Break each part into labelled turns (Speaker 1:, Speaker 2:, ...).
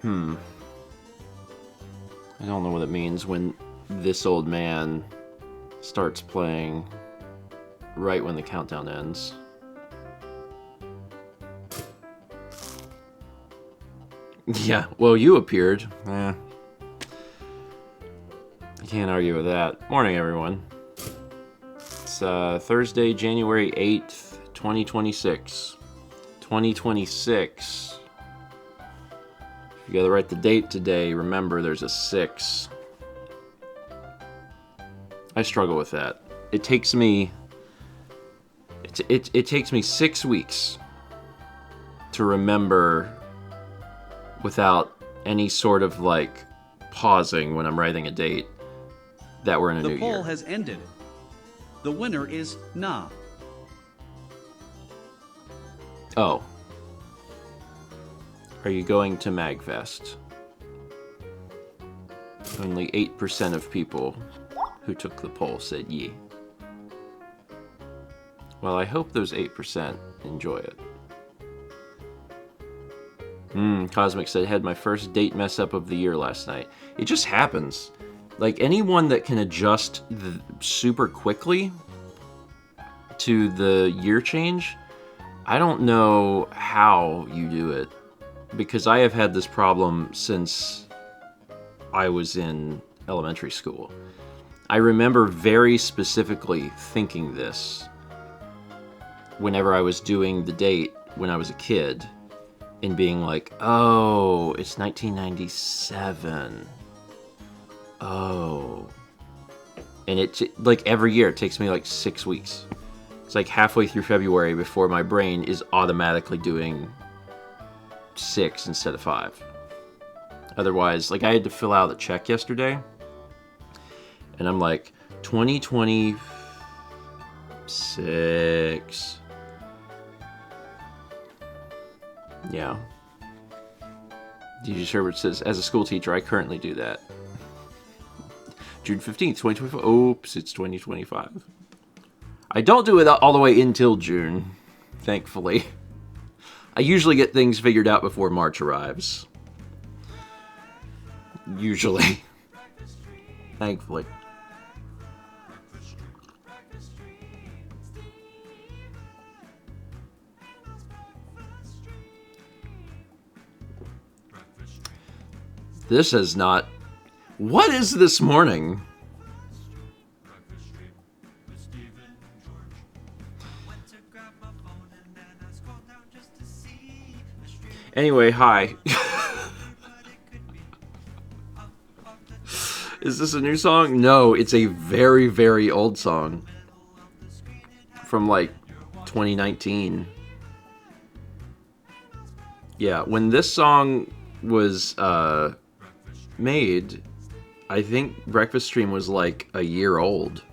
Speaker 1: I don't know what it means when this old man starts playing right when the countdown ends. Yeah, well, you appeared. I can't argue with that. Morning, everyone. It's Thursday, January 8th, 2026. 2026. You gotta write the date today. Remember, there's a 6. I struggle with that. It takes me... It takes me 6 weeks to remember without any sort of, like, pausing when I'm writing a date that we're in a new year.
Speaker 2: The poll has ended. The winner is nah.
Speaker 1: Oh. Are you going to MagFest? Only 8% of people who took the poll said ye. Well, I hope those 8% enjoy it. Cosmic said, had my first date mess up of the year last night. It just happens. Like, anyone that can adjust super quickly to the year change, I don't know how you do it. Because I have had this problem since I was in elementary school. I remember very specifically thinking this whenever I was doing the date when I was a kid. And being like, oh, it's 1997. Oh. And like, every year, it takes me like 6 weeks. It's like halfway through February before my brain is automatically doing 6 instead of 5. Otherwise, like, I had to fill out a check yesterday. And I'm like, 2026. Yeah. DJ Sherbert says, as a school teacher, I currently do that. June 15th, 2025. Oops, it's 2025. I don't do it all the way until June, thankfully. I usually get things figured out before March arrives. Usually. Thankfully. This is not... What is this morning? Anyway, hi. Is this a new song? No, it's a very, very old song. From, like, 2019. Yeah, when this song was, made, I think Breakfast Stream was like a year old.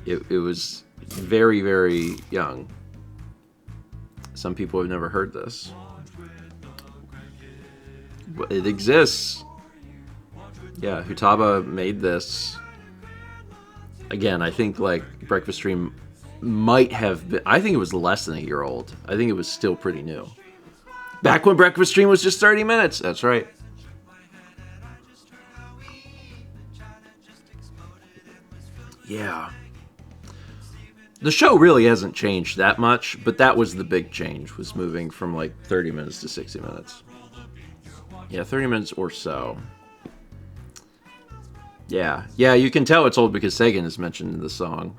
Speaker 1: It was very, very young. Some people have never heard this. But it exists. Yeah, Hutaba made this. Again, I think like Breakfast Stream might have been... I think it was less than a year old. I think it was still pretty new. Back when Breakfast Stream was just 30 minutes. That's right. Yeah. The show really hasn't changed that much, but that was the big change, was moving from like 30 minutes to 60 minutes. Yeah, 30 minutes or so. Yeah, you can tell it's old because Sagan is mentioned in the song.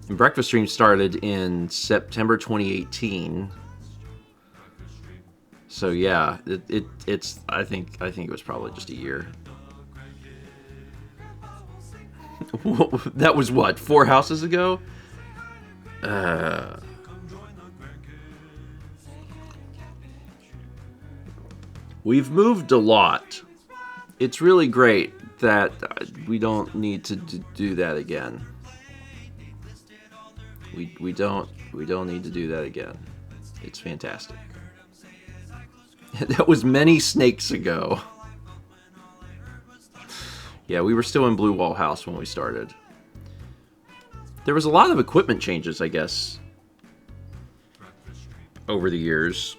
Speaker 1: And Breakfast Stream started in September 2018. So yeah, it's I think it was probably just a year. That was what, 4 houses ago? We've moved a lot. It's really great that we don't need to do that again. We don't need to do that again. It's fantastic. That was many snakes ago. Yeah, we were still in Blue Wall House when we started. There was a lot of equipment changes, I guess, over the years.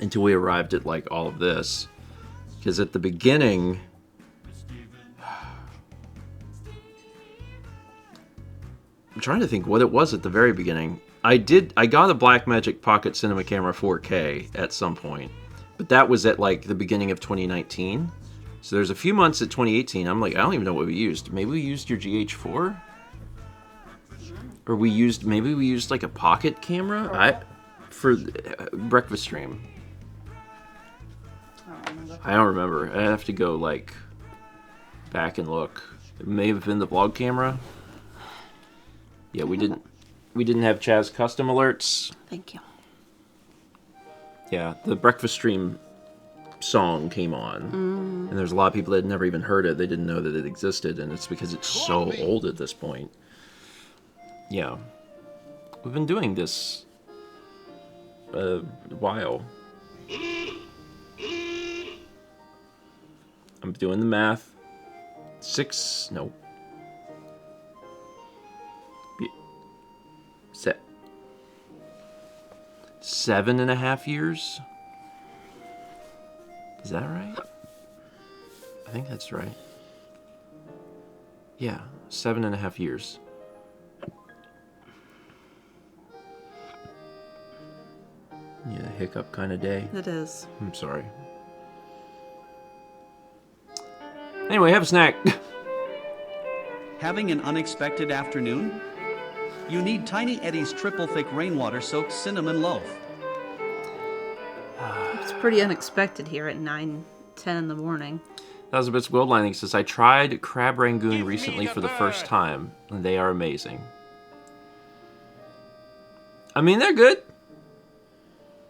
Speaker 1: until we arrived at like all of this. Because at the beginning, I'm trying to think what it was at the very beginning. I got a Blackmagic Pocket Cinema Camera 4K at some point, but that was at like the beginning of 2019. So there's a few months at 2018. I'm like, I don't even know what we used. Maybe we used your GH4, or maybe we used like a pocket camera. For breakfast stream. I don't remember. I have to go like back and look. It may have been the vlog camera. Yeah, we didn't have Chaz custom alerts.
Speaker 3: Thank you.
Speaker 1: Yeah, the breakfast stream song came on, and there's a lot of people that had never even heard it. They didn't know that it existed, and it's because it's so old at this point. Yeah, we've been doing this a while. I'm doing the math. 7.5 years? Is that right? I think that's right. Yeah, 7.5 years. Yeah, hiccup kind of day.
Speaker 3: It is.
Speaker 1: I'm sorry. Anyway, have a snack.
Speaker 2: Having an unexpected afternoon? You need Tiny Eddie's triple thick rainwater soaked cinnamon loaf.
Speaker 3: It's pretty unexpected here at 9:10 in the morning.
Speaker 1: Elizabeth's Gold Lining says, I tried Crab Rangoon recently for the first time, and they are amazing. I mean, they're good.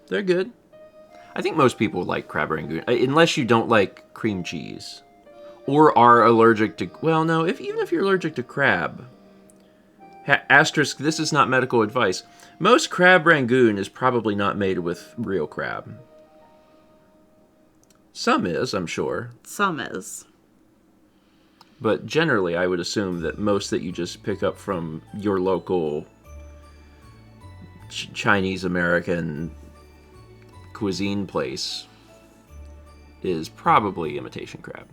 Speaker 1: They're good. I think most people like Crab Rangoon, unless you don't like cream cheese. Or are allergic to, well, no, even if you're allergic to crab. Asterisk, this is not medical advice. Most Crab Rangoon is probably not made with real crab. Some is, I'm sure.
Speaker 3: Some is.
Speaker 1: But generally, I would assume that most that you just pick up from your local Chinese-American cuisine place is probably imitation crab.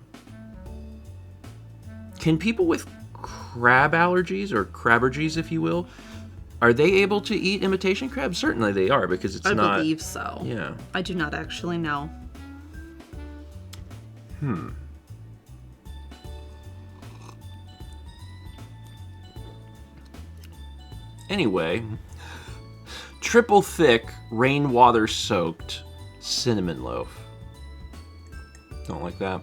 Speaker 1: Can people with crab allergies, or crabbergies, if you will, are they able to eat imitation crab? Certainly they are, because it's not...
Speaker 3: I believe so.
Speaker 1: Yeah.
Speaker 3: I do not actually know.
Speaker 1: Anyway, triple thick, rainwater soaked cinnamon loaf. Don't like that.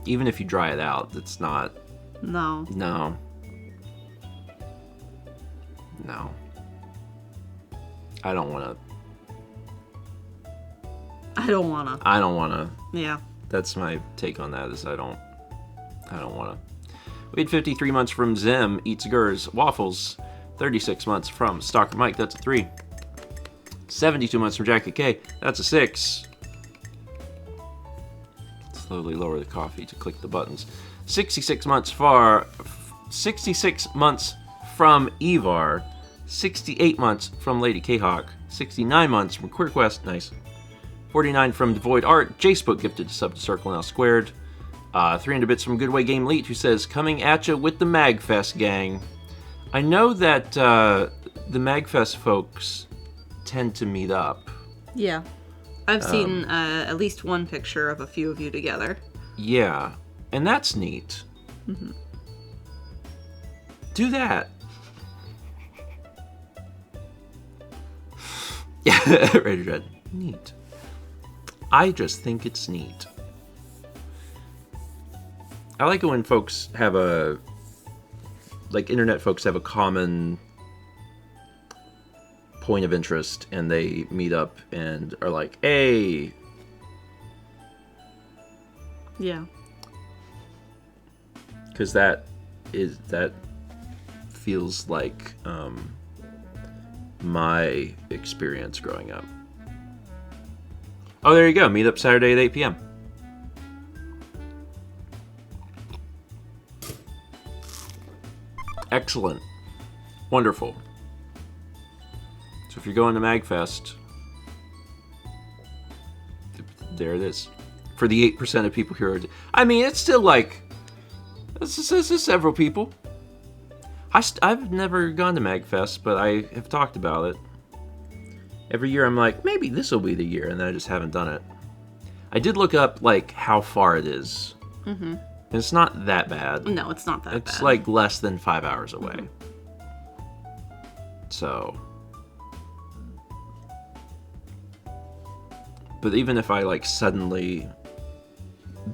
Speaker 1: Even if you dry it out, it's not...
Speaker 3: No.
Speaker 1: No. I don't want to...
Speaker 3: I don't wanna. Yeah.
Speaker 1: That's my take on that, is I don't want to. Wait 53 months from Zim, Eats Gers, Waffles. 36 months from Stalker Mike, that's a 3. 72 months from Jackie K, that's a 6. Slowly lower the coffee to click the buttons. 66 months from Evar. 68 months from Lady K-Hawk. 69 months from QueerQuest, nice. 49 from Devoid Art. Jacebook gifted to sub to Circle Now Squared. 300 bits from Goodway Game Leet, who says, coming at ya with the Magfest gang. I know that the Magfest folks tend to meet up.
Speaker 3: Yeah. I've seen at least one picture of a few of you together.
Speaker 1: Yeah, and that's neat. Mm-hmm. Do that. Yeah, Raider Dread. Neat. I just think it's neat. I like it when folks have internet folks have a common point of interest, and they meet up and are like, hey.
Speaker 3: Yeah.
Speaker 1: Because that feels like my experience growing up. Oh, there you go. Meet up Saturday at 8 p.m. Excellent. Wonderful. So if you're going to MagFest, there it is. For the 8% of people here, I mean, it's still like, this is several people. I've never gone to MagFest, but I have talked about it. Every year I'm like, maybe this will be the year, and then I just haven't done it. I did look up, like, how far it is. Mm-hmm. And it's not that bad.
Speaker 3: No, it's not that bad.
Speaker 1: It's, like, less than 5 hours away. So... But even if I, like, suddenly,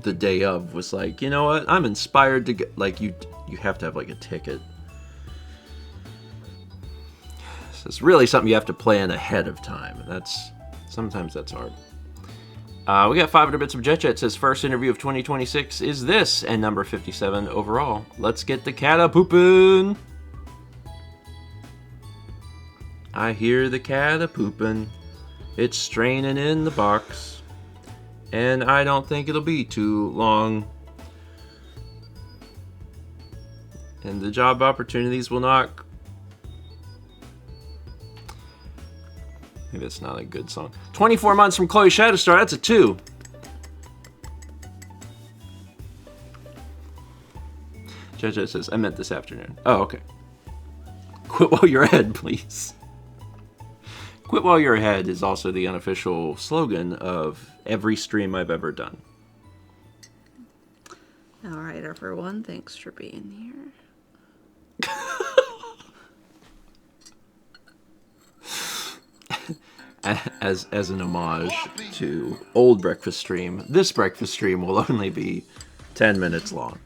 Speaker 1: the day of, was like, you know what, I'm inspired to get, like, you have to have, like, a ticket. So it's really something you have to plan ahead of time. Sometimes that's hard. We got 500 bits of Jet. It says, first interview of 2026 is this, and number 57 overall. Let's get the cat a poopin'. I hear the cat a poopin'. It's straining in the box, and I don't think it'll be too long. And the job opportunities will knock. Maybe it's not a good song. 24 months from Chloe Shadowstar, that's a 2. JJ says, I meant this afternoon. Oh, okay. Quit while you're ahead, please. Quit while you're ahead is also the unofficial slogan of every stream I've ever done.
Speaker 3: All right, everyone. Thanks for being here.
Speaker 1: As an homage to old breakfast stream, this breakfast stream will only be 10 minutes long.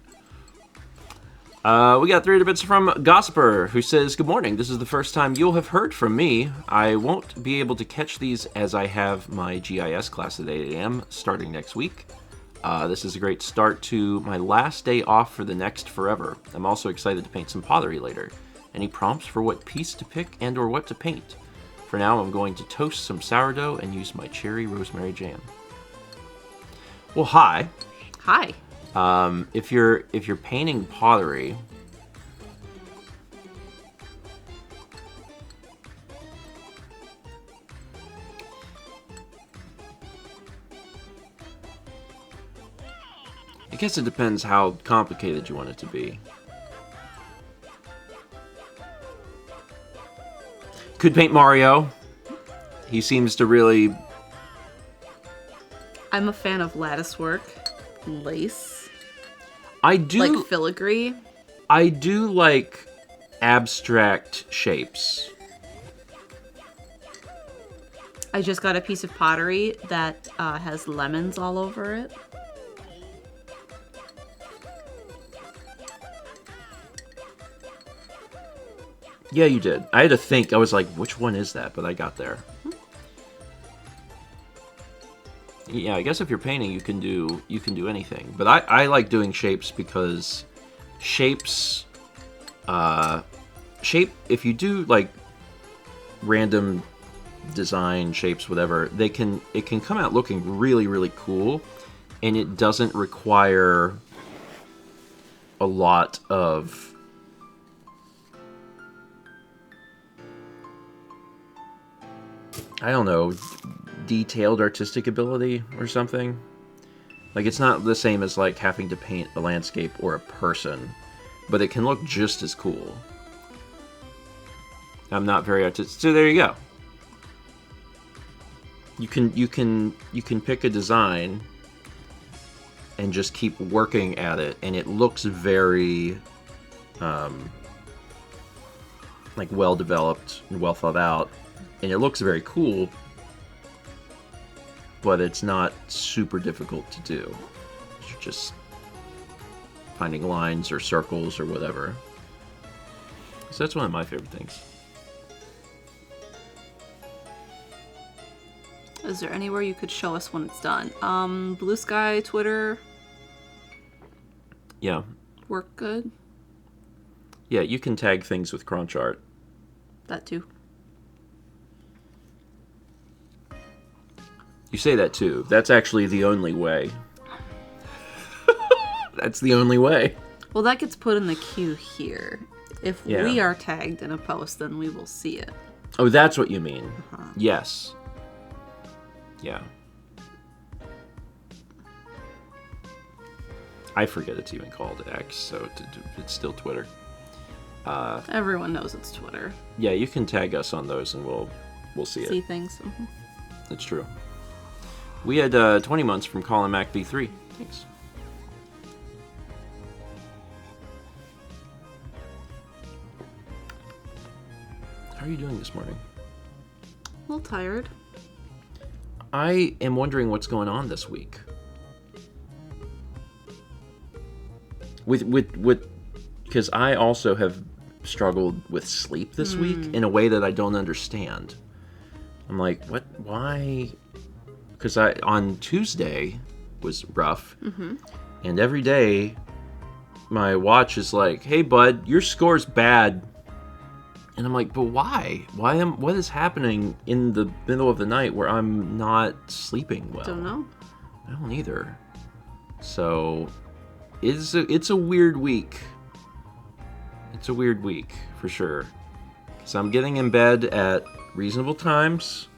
Speaker 1: We got 300 bits from Gosper, who says, good morning. This is the first time you'll have heard from me. I won't be able to catch these as I have my GIS class at 8 a.m. starting next week. This is a great start to my last day off for the next forever. I'm also excited to paint some pottery later. Any prompts for what piece to pick and or what to paint? For now, I'm going to toast some sourdough and use my cherry rosemary jam. Well, hi.
Speaker 3: Hi.
Speaker 1: If you're painting pottery, I guess it depends how complicated you want it to be. Could paint Mario. He seems to really...
Speaker 3: I'm a fan of lattice work, lace.
Speaker 1: I do
Speaker 3: like filigree.
Speaker 1: I do like abstract shapes.
Speaker 3: I just got a piece of pottery that has lemons all over it.
Speaker 1: Yeah, you did. I had to think. I was like, which one is that? But I got there. Yeah, I guess if you're painting, you can do anything. But I like doing shapes because shapes, if you do like random design shapes, whatever, it can come out looking really, really cool, and it doesn't require a lot of I don't know, detailed artistic ability or something. Like, it's not the same as like having to paint a landscape or a person, but it can look just as cool. I'm not very artistic, so there you go. You can pick a design and just keep working at it, and it looks very like well developed and well thought out, and it looks very cool, but it's not super difficult to do. You're just finding lines or circles or whatever. So that's one of my favorite things.
Speaker 3: Is there anywhere you could show us when it's done? Blue Sky, Twitter.
Speaker 1: Yeah.
Speaker 3: Work good?
Speaker 1: Yeah, you can tag things with crunch art.
Speaker 3: That too.
Speaker 1: You say that too. That's actually the only way. That's the only way.
Speaker 3: Well, that gets put in the queue here. If
Speaker 1: Yeah.
Speaker 3: we are tagged in a post, then we will see it.
Speaker 1: Oh, that's what you mean. Yes. Yeah. I forget it's even called X, so it's still Twitter.
Speaker 3: Everyone knows it's Twitter.
Speaker 1: Yeah, you can tag us on those and we'll see
Speaker 3: See
Speaker 1: it.
Speaker 3: things.
Speaker 1: It's true. We had 20 months from Colin Mac B3. Thanks. How are you doing this morning?
Speaker 3: A little tired.
Speaker 1: I am wondering what's going on this week. Because I also have struggled with sleep this week in a way that I don't understand. I'm like, what? Why? Because on Tuesday was rough, and every day my watch is like, "Hey, bud, your score's bad," and I'm like, "But why? What is happening in the middle of the night where I'm not sleeping well?"
Speaker 3: Don't know.
Speaker 1: I don't either. So it's a weird week. It's a weird week for sure. So I'm getting in bed at reasonable times.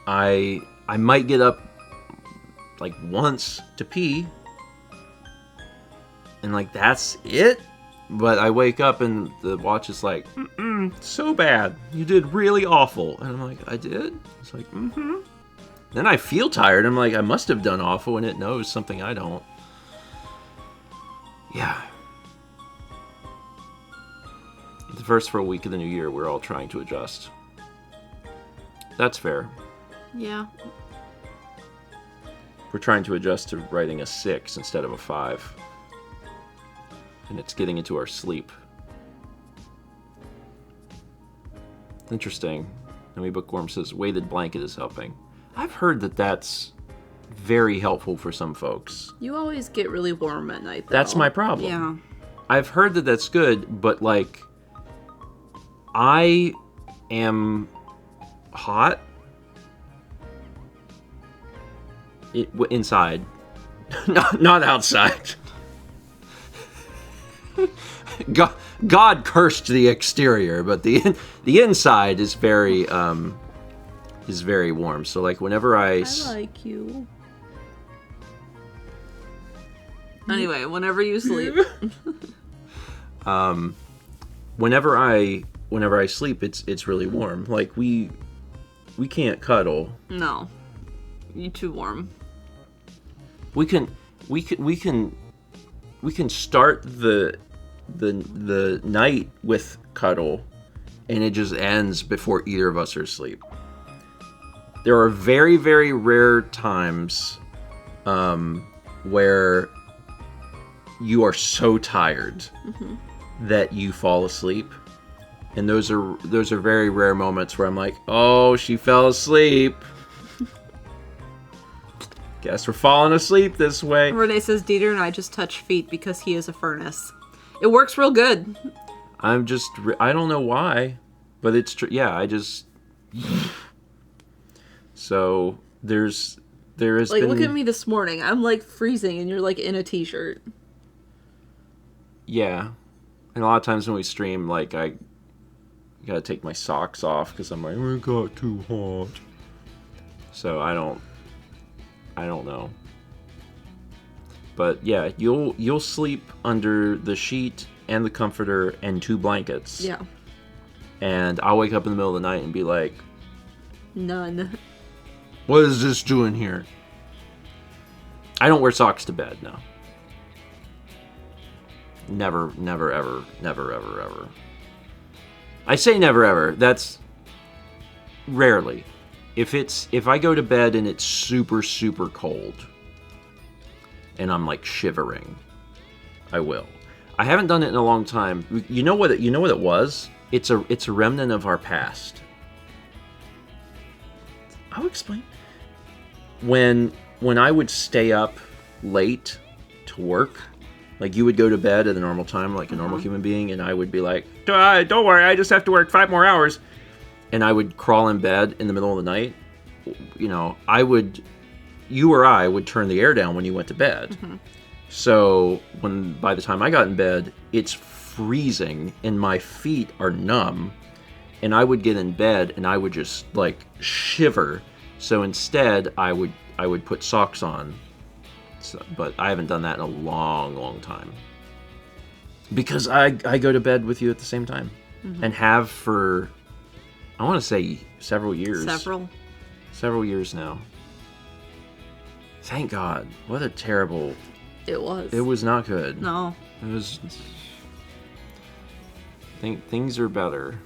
Speaker 1: I might get up like once to pee, and like that's it. But I wake up and the watch is like, so bad. You did really awful. And I'm like, I did? It's like, Then I feel tired. I'm like, I must have done awful, and it knows something I don't. Yeah. The first full week of the new year, we're all trying to adjust. That's fair.
Speaker 3: Yeah.
Speaker 1: We're trying to adjust to writing a 6 instead of a 5. And it's getting into our sleep. Interesting. Nomi Bookworm says, weighted blanket is helping. I've heard that that's very helpful for some folks.
Speaker 3: You always get really warm at night, though.
Speaker 1: That's my problem.
Speaker 3: Yeah.
Speaker 1: I've heard that that's good, but like, I am hot inside, not outside. God cursed the exterior, but the inside is very warm. So like whenever I
Speaker 3: like you. Anyway, whenever you sleep.
Speaker 1: whenever I sleep, it's really warm. Like we can't cuddle.
Speaker 3: No, you too warm.
Speaker 1: We can start the night with cuddle, and it just ends before either of us are asleep. There are very, very rare times where you are so tired that you fall asleep, and those are very rare moments where I'm like, oh, she fell asleep. Guess we're falling asleep this way.
Speaker 3: Renee says Dieter and I just touch feet because he is a furnace. It works real good.
Speaker 1: I don't know why, but it's true. Yeah, I just. So there is
Speaker 3: like,
Speaker 1: been...
Speaker 3: look at me this morning. I'm like freezing, and you're like in a t-shirt.
Speaker 1: Yeah, and a lot of times when we stream, like I gotta take my socks off because I'm like, it got too hot. So I don't know. But yeah, you'll sleep under the sheet and the comforter and 2 blankets.
Speaker 3: Yeah.
Speaker 1: And I'll wake up in the middle of the night and be like,
Speaker 3: none.
Speaker 1: What is this doing here? I don't wear socks to bed, no. Never, never, ever, never, ever, ever. I say never, ever. That's rarely. If I go to bed and it's super, super cold and I'm like shivering, I will. I haven't done it in a long time. You know what it was? It's a remnant of our past. I'll explain. When I would stay up late to work, like you would go to bed at a normal time, like a normal human being, and I would be like, don't worry, I just have to work 5 more hours. And I would crawl in bed in the middle of the night. You know, you or I would turn the air down when you went to bed. So by the time I got in bed, it's freezing and my feet are numb and I would get in bed and I would just like shiver. So instead, I would put socks on. So, but I haven't done that in a long time. Because I go to bed with you at the same time. And have for, I want to say, several years. Several years now. Thank God. What a terrible...
Speaker 3: It was.
Speaker 1: It was not good.
Speaker 3: No.
Speaker 1: It was... Things are better.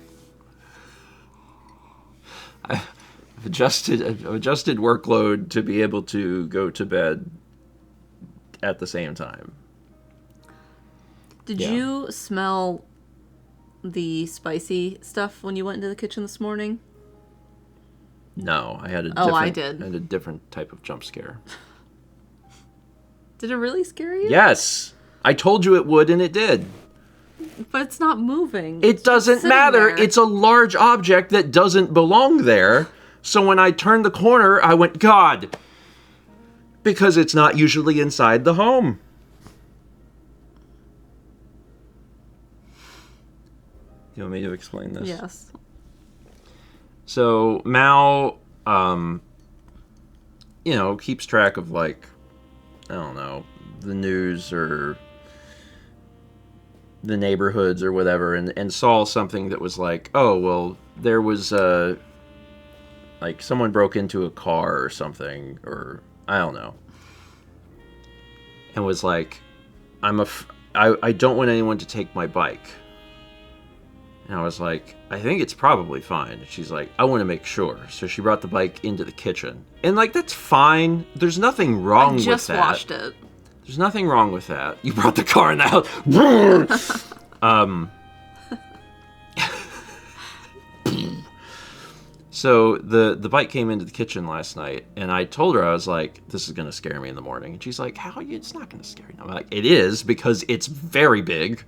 Speaker 1: I've adjusted workload to be able to go to bed at the same time.
Speaker 3: Did you smell the spicy stuff when you went into the kitchen this morning?
Speaker 1: No, I had a
Speaker 3: I did.
Speaker 1: I had a different type of jump scare.
Speaker 3: Did it really scare you?
Speaker 1: Yes. I told you it would, and it did.
Speaker 3: But it's not moving.
Speaker 1: It doesn't matter.
Speaker 3: There.
Speaker 1: It's a large object that doesn't belong there. So when I turned the corner, I went, God. Because it's not usually inside the home. You want me to explain this?
Speaker 3: Yes.
Speaker 1: So Mal, keeps track of, like, I don't know, the news or the neighborhoods or whatever, and saw something that was like, oh, well, there was, like, someone broke into a car or something, or I don't know. And was like, I don't want anyone to take my bike. And I was like, I think it's probably fine. And she's like, I want to make sure. So she brought the bike into the kitchen. And, like, that's fine. There's nothing wrong with that. I just
Speaker 3: washed it.
Speaker 1: There's nothing wrong with that. You brought the car in the house. So the bike came into the kitchen last night, and I told her, I was like, this is going to scare me in the morning. And she's like, how? It's not going to scare you. I'm like, it is, because it's very big.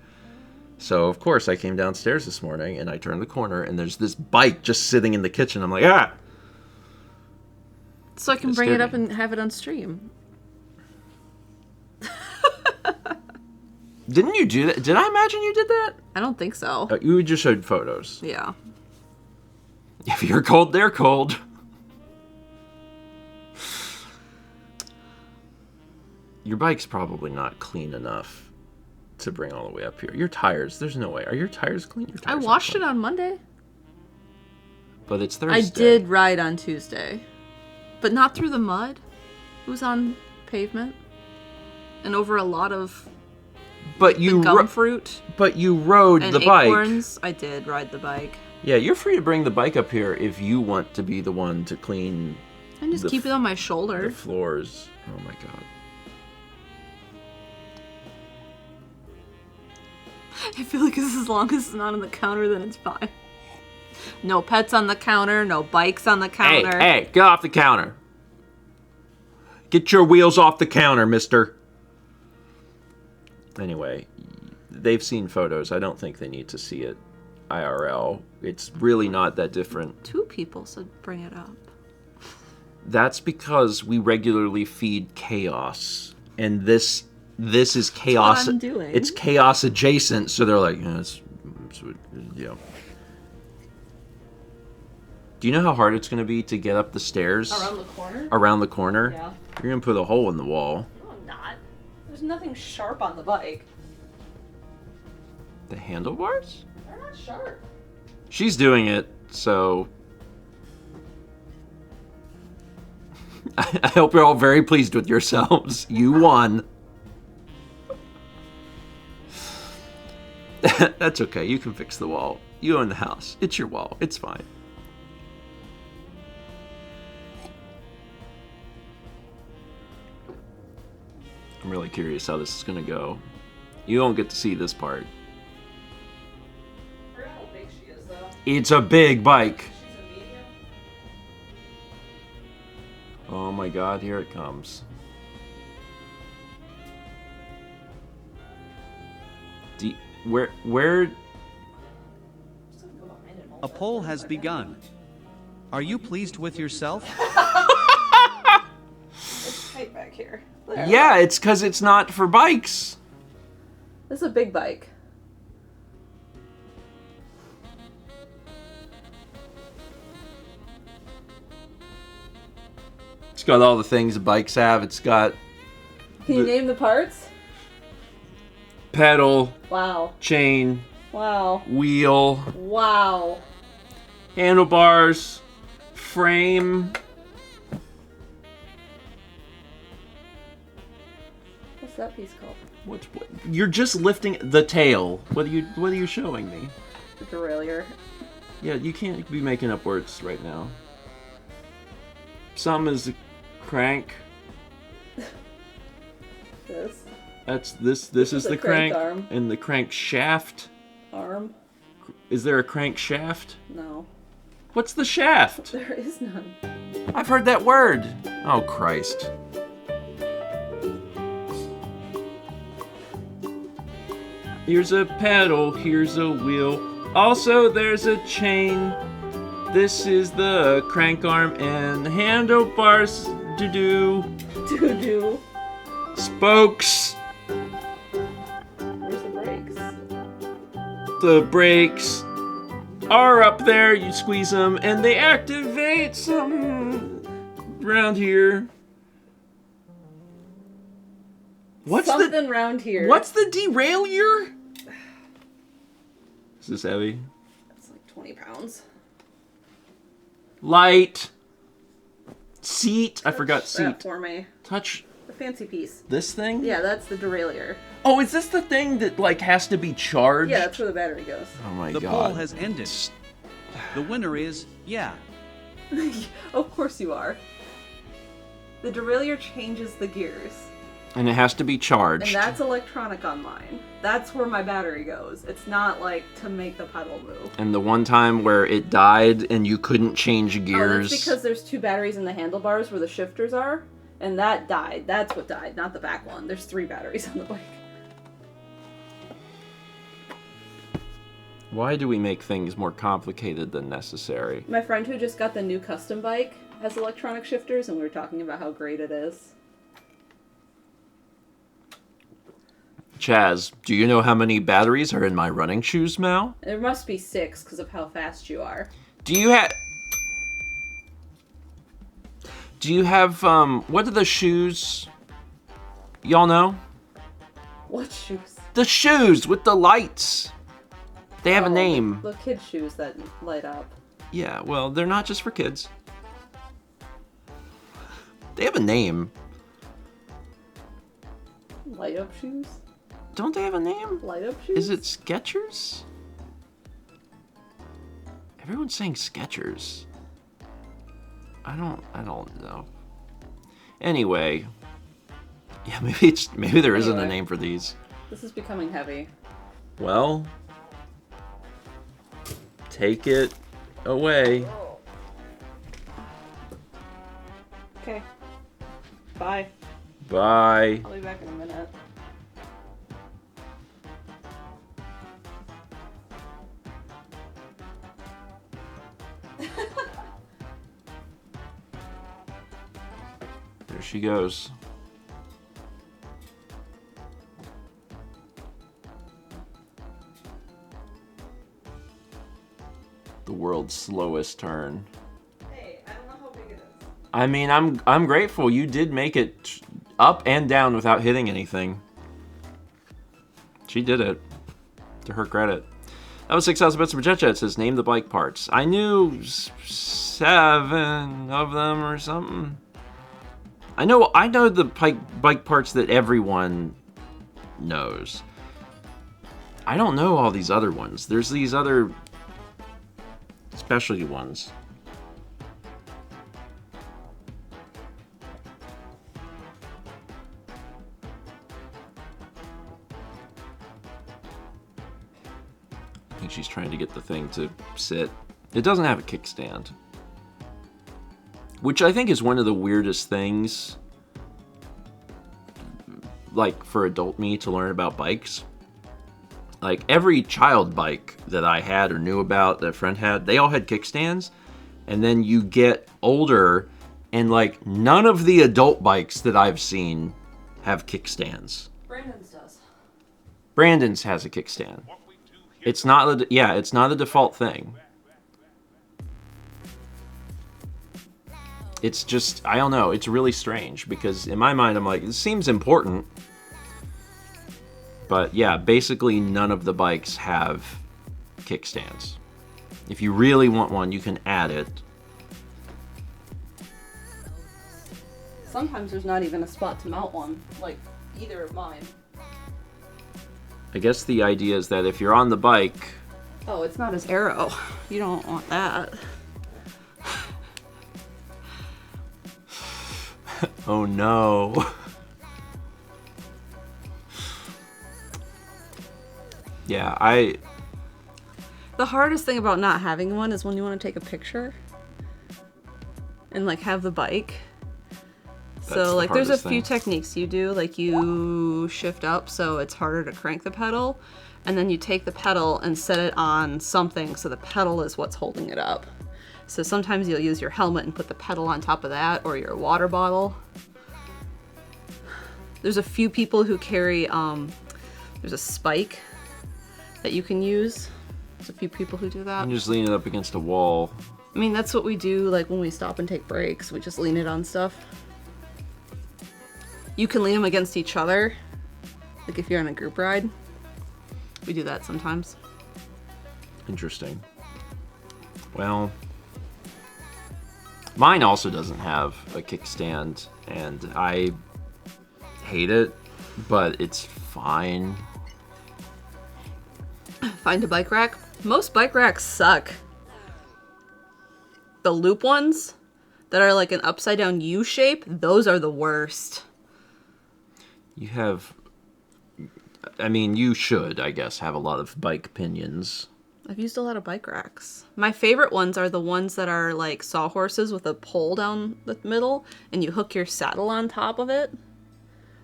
Speaker 1: So, of course, I came downstairs this morning, and I turned the corner, and there's this bike just sitting in the kitchen. I'm like, ah!
Speaker 3: So I can bring it up and have it on stream.
Speaker 1: Didn't you do that? Did I imagine you did that?
Speaker 3: I don't think so.
Speaker 1: You just showed photos.
Speaker 3: Yeah.
Speaker 1: If you're cold, they're cold. Your bike's probably not clean enough to bring all the way up here. Your tires, there's no way. Are your tires clean? Your tires
Speaker 3: I washed it on Monday.
Speaker 1: But it's Thursday.
Speaker 3: I did ride on Tuesday. But not through the mud. It was on pavement. And over a lot of gum fruit.
Speaker 1: But you rode
Speaker 3: and
Speaker 1: the bike.
Speaker 3: Acorns. I did ride the bike.
Speaker 1: Yeah, you're free to bring the bike up here if you want to be the one to clean.
Speaker 3: And just keep it on my shoulder.
Speaker 1: The floors. Oh my god.
Speaker 3: I feel like as long as it's not on the counter, then it's fine. No pets on the counter, no bikes on the counter.
Speaker 1: Hey, get off the counter. Get your wheels off the counter, mister. Anyway, they've seen photos. I don't think they need to see it IRL. It's really not that different.
Speaker 3: 2 people said bring it up.
Speaker 1: That's because we regularly feed chaos. And this is chaos.
Speaker 3: That's what I'm doing.
Speaker 1: It's chaos adjacent, so they're like, yeah. Do you know how hard it's going to be to get up the stairs?
Speaker 3: Around the corner?
Speaker 1: Around the corner?
Speaker 3: Yeah.
Speaker 1: You're going to put a hole in the wall.
Speaker 3: No, I'm not. There's nothing sharp on the bike.
Speaker 1: The handlebars?
Speaker 3: They're not sharp.
Speaker 1: She's doing it, so... I hope you're all very pleased with yourselves. You won. That's okay. You can fix the wall. You own the house. It's your wall. It's fine. I'm really curious how this is going to go. You don't get to see this part.
Speaker 3: I forgot how big she is, though.
Speaker 1: It's a big bike.
Speaker 3: She's a medium.
Speaker 1: Oh my god, here it comes. Where?
Speaker 2: A poll has begun. Are you pleased with yourself?
Speaker 3: It's tight back here. There.
Speaker 1: Yeah, it's because it's not for bikes.
Speaker 3: This is a big bike.
Speaker 1: It's got all the things bikes have. It's got
Speaker 3: Can you name the parts?
Speaker 1: pedal,
Speaker 3: Wow.
Speaker 1: chain,
Speaker 3: Wow.
Speaker 1: wheel,
Speaker 3: Wow.
Speaker 1: handlebars, frame.
Speaker 3: What's that piece called?
Speaker 1: What? You're just lifting the tail. What are you showing me?
Speaker 3: The derailleur.
Speaker 1: Yeah, you can't be making up words right now. Some is a crank.
Speaker 3: This.
Speaker 1: That's this. This is
Speaker 3: a
Speaker 1: the
Speaker 3: crank
Speaker 1: crank
Speaker 3: arm.
Speaker 1: and the crank shaft.
Speaker 3: Arm.
Speaker 1: Is there a crank shaft?
Speaker 3: No.
Speaker 1: What's the shaft?
Speaker 3: There is none.
Speaker 1: I've heard that word. Oh Christ. Here's a pedal, here's a wheel. Also, there's a chain. This is the crank arm and handlebars. Doo-doo.
Speaker 3: Doo-doo.
Speaker 1: Spokes.
Speaker 3: Where's the brakes?
Speaker 1: The brakes are up there. You squeeze them and they activate some around here.
Speaker 3: Something round here.
Speaker 1: What's the derailleur? Is this heavy?
Speaker 3: It's like 20 pounds.
Speaker 1: Light. Seat. I forgot
Speaker 3: Touch that
Speaker 1: seat.
Speaker 3: for me.
Speaker 1: Touch
Speaker 3: The fancy piece.
Speaker 1: this thing?
Speaker 3: Yeah, that's the derailleur.
Speaker 1: Oh, is this the thing that like has to be charged?
Speaker 3: Yeah, that's where the battery goes.
Speaker 1: Oh my
Speaker 2: The
Speaker 1: god.
Speaker 2: poll has ended. The winner is, yeah.
Speaker 3: Of course you are. The derailleur changes the gears.
Speaker 1: And it has to be charged.
Speaker 3: And that's electronic on mine. That's where my battery goes. It's not like to make the pedal move.
Speaker 1: And the one time where it died and you couldn't change
Speaker 3: Oh,
Speaker 1: gears.
Speaker 3: that's because there's 2 batteries in the handlebars where the shifters are. And that died. That's what died, not the back one. There's 3 batteries on the bike.
Speaker 1: Why do we make things more complicated than necessary?
Speaker 3: My friend who just got the new custom bike has electronic shifters, and we were talking about how great it is.
Speaker 1: Chaz, do you know how many batteries are in my running shoes, Mal?
Speaker 3: There must be 6 because of how fast you are.
Speaker 1: Do you have... what are the shoes? Y'all know?
Speaker 3: What shoes?
Speaker 1: The shoes with the lights. They have a name.
Speaker 3: The kid shoes that light up.
Speaker 1: Yeah, well, they're not just for kids. They have a name.
Speaker 3: Light up shoes?
Speaker 1: Don't they have a name?
Speaker 3: Light up shoes?
Speaker 1: Is it Skechers? Everyone's saying Skechers. I don't know. Anyway, yeah, maybe there isn't a name for these.
Speaker 3: This is becoming heavy.
Speaker 1: Well, take it away.
Speaker 3: Okay. Bye.
Speaker 1: Bye.
Speaker 3: I'll be back in a minute.
Speaker 1: There she goes. The world's slowest turn.
Speaker 3: Hey, I don't know how big it is.
Speaker 1: I mean, I'm grateful you did make it up and down without hitting anything. She did it. To her credit. That was 6,000 bits of Jet. It says, name the bike parts. I knew 7 of them or something. I know the bike parts that everyone knows. I don't know all these other ones. There's these other specialty ones. I think she's trying to get the thing to sit. It doesn't have a kickstand. Which I think is one of the weirdest things, like, for adult me to learn about bikes. Like, every child bike that I had or knew about that a friend had, they all had kickstands. And then you get older, and, like, none of the adult bikes that I've seen have kickstands.
Speaker 3: Brandon's does.
Speaker 1: Brandon's has a kickstand. It's not, it's not a default thing. It's just, I don't know, it's really strange because in my mind I'm like, it seems important. But yeah, basically none of the bikes have kickstands. If you really want one, you can add it.
Speaker 3: Sometimes there's not even a spot to mount one, like either of mine.
Speaker 1: I guess the idea is that if you're on the bike...
Speaker 3: Oh, it's not as arrow. You don't want that.
Speaker 1: Oh no. Yeah,
Speaker 3: The hardest thing about not having one is when you want to take a picture and like have the bike. So like there's a few techniques you do, like you shift up so it's harder to crank the pedal, and then you take the pedal and set it on something so the pedal is what's holding it up. So sometimes you'll use your helmet and put the pedal on top of that, or your water bottle. There's a few people who carry, there's a spike that you can use. There's a few people who do that.
Speaker 1: you just lean it up against a wall.
Speaker 3: I mean, that's what we do like when we stop and take breaks. We just lean it on stuff. You can lean them against each other, like if you're on a group ride. We do that sometimes.
Speaker 1: Interesting. Well, mine also doesn't have a kickstand, and I hate it, but it's fine.
Speaker 3: Find a bike rack. Most bike racks suck. The loop ones that are like an upside down U shape, those are the worst.
Speaker 1: You have... I mean, you should, I guess, have a lot of bike pinions.
Speaker 3: I've used a lot of bike racks. My favorite ones are the ones that are like sawhorses with a pole down the middle, and you hook your saddle on top of it.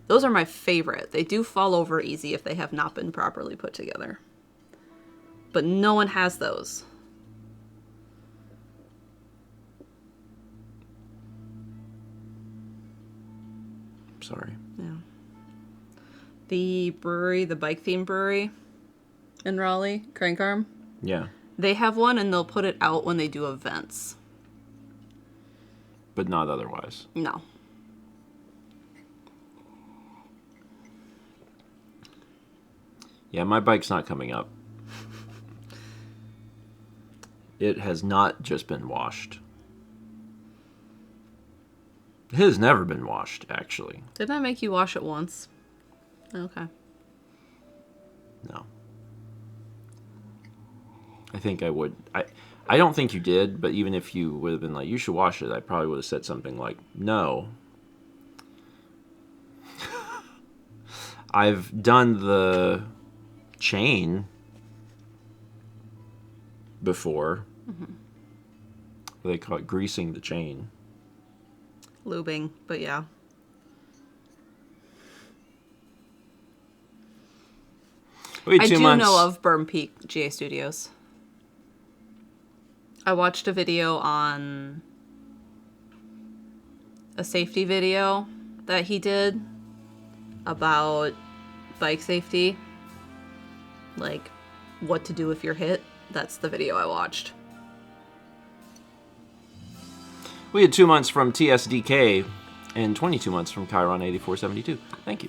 Speaker 3: Those are my favorite. They do fall over easy if they have not been properly put together. But no one has those.
Speaker 1: Sorry.
Speaker 3: Yeah. The brewery, the bike themed brewery in Raleigh, Crank Arm.
Speaker 1: Yeah.
Speaker 3: They have one and they'll put it out when they do events.
Speaker 1: But not otherwise.
Speaker 3: No.
Speaker 1: Yeah, my bike's not coming up. It has not just been washed. It has never been washed, actually.
Speaker 3: Didn't I make you wash it once? Okay.
Speaker 1: No. I think I would. I don't think you did, but even if you would have been like, you should wash it, I probably would have said something like, no. I've done the chain before. Mm-hmm. They call it greasing the chain.
Speaker 3: Lubing, but yeah.
Speaker 1: Wait,
Speaker 3: I
Speaker 1: 2
Speaker 3: do
Speaker 1: months.
Speaker 3: know of Burn Peak GA Studios. I watched a video on a safety video that he did about bike safety. Like, what to do if you're hit. That's the video I watched.
Speaker 1: We had 2 months from TSDK and 22 months from Chiron 8472. Thank you.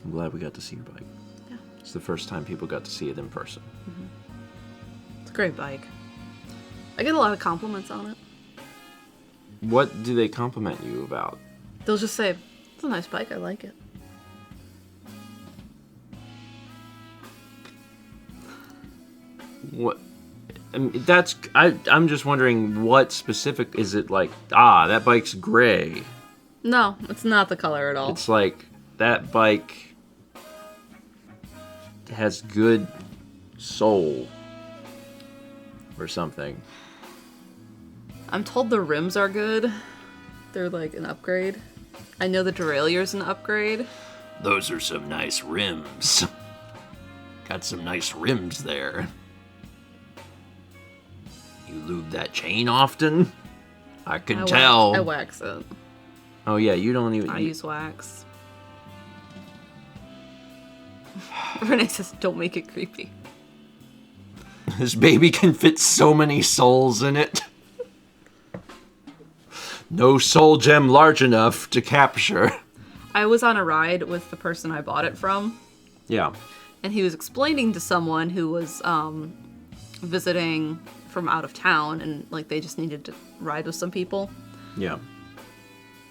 Speaker 1: I'm glad we got to see your bike.
Speaker 3: Yeah.
Speaker 1: It's the first time people got to see it in person.
Speaker 3: Mm-hmm. It's a great bike. I get a lot of compliments on it.
Speaker 1: What do they compliment you about?
Speaker 3: They'll just say, it's a nice bike, I like it.
Speaker 1: What? I mean, I'm just wondering what specific is it like? Ah, that bike's gray.
Speaker 3: No, it's not the color at all.
Speaker 1: It's like that bike has good soul or something.
Speaker 3: I'm told the rims are good. They're like an upgrade. I know the deraillier's an upgrade.
Speaker 1: Those are some nice rims. Got some nice rims there. You lube that chain often? I can tell.
Speaker 3: I wax it.
Speaker 1: Oh yeah, you don't even...
Speaker 3: I use wax. Renee says, don't make it creepy.
Speaker 1: This baby can fit so many souls in it. No soul gem large enough to capture.
Speaker 3: I was on a ride with the person I bought it from.
Speaker 1: Yeah.
Speaker 3: And he was explaining to someone who was visiting from out of town, and like they just needed to ride with some people.
Speaker 1: Yeah.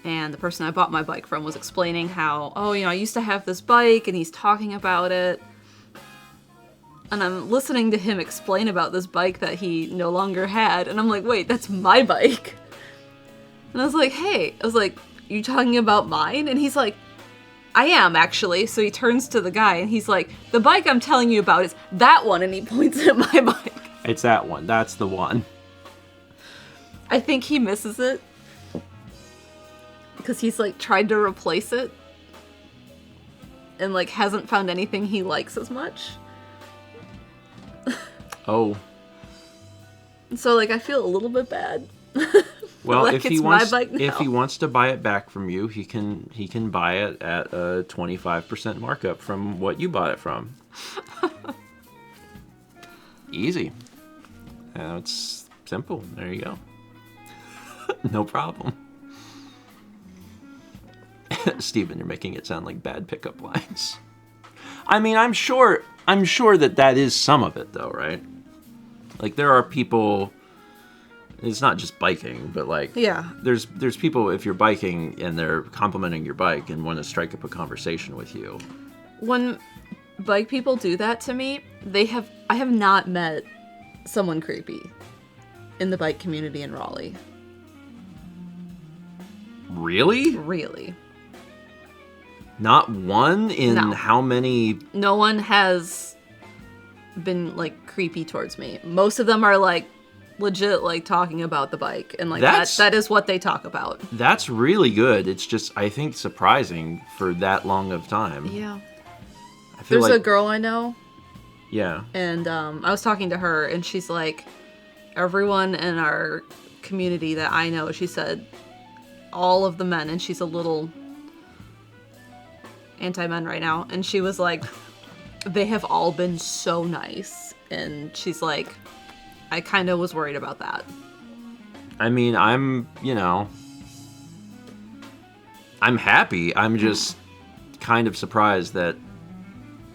Speaker 3: And the person I bought my bike from was explaining how, oh, I used to have this bike, and he's talking about it. And I'm listening to him explain about this bike that he no longer had, and I'm like, wait, that's my bike. And I was like, hey, you talking about mine? And he's like, I am, actually. So he turns to the guy, and he's like, the bike I'm telling you about is that one, and he points at my bike.
Speaker 1: It's that one. That's the one.
Speaker 3: I think he misses it. Because he's, like, tried to replace it. And, like, hasn't found anything he likes as much.
Speaker 1: Oh.
Speaker 3: So, like, I feel a little bit bad.
Speaker 1: Well,
Speaker 3: like
Speaker 1: if he wants to buy it back from you, he can buy it at a 25% markup from what you bought it from. Easy. It's simple. There you go. No problem. Stephen, you're making it sound like bad pickup lines. I mean, I'm sure that is some of it, though, right? Like, there are people. It's not just biking, but like,
Speaker 3: yeah,
Speaker 1: there's people, if you're biking and they're complimenting your bike and want to strike up a conversation with you.
Speaker 3: When bike people do that to me, I have not met someone creepy in the bike community in Raleigh.
Speaker 1: Really?
Speaker 3: Really.
Speaker 1: Not one in
Speaker 3: No.
Speaker 1: How many?
Speaker 3: No one has been like creepy towards me. Most of them are like legit like talking about the bike, and like that is what they talk about.
Speaker 1: That's really good. It's just, I think, surprising for that long of time.
Speaker 3: Yeah.
Speaker 1: I feel
Speaker 3: There's a girl I know.
Speaker 1: Yeah.
Speaker 3: And I was talking to her, and she's like, everyone in our community that I know, she said, all of the men, and she's a little anti-men right now, and she was like, they have all been so nice, and she's like, I kind of was worried about that.
Speaker 1: I mean, I'm happy. I'm just kind of surprised that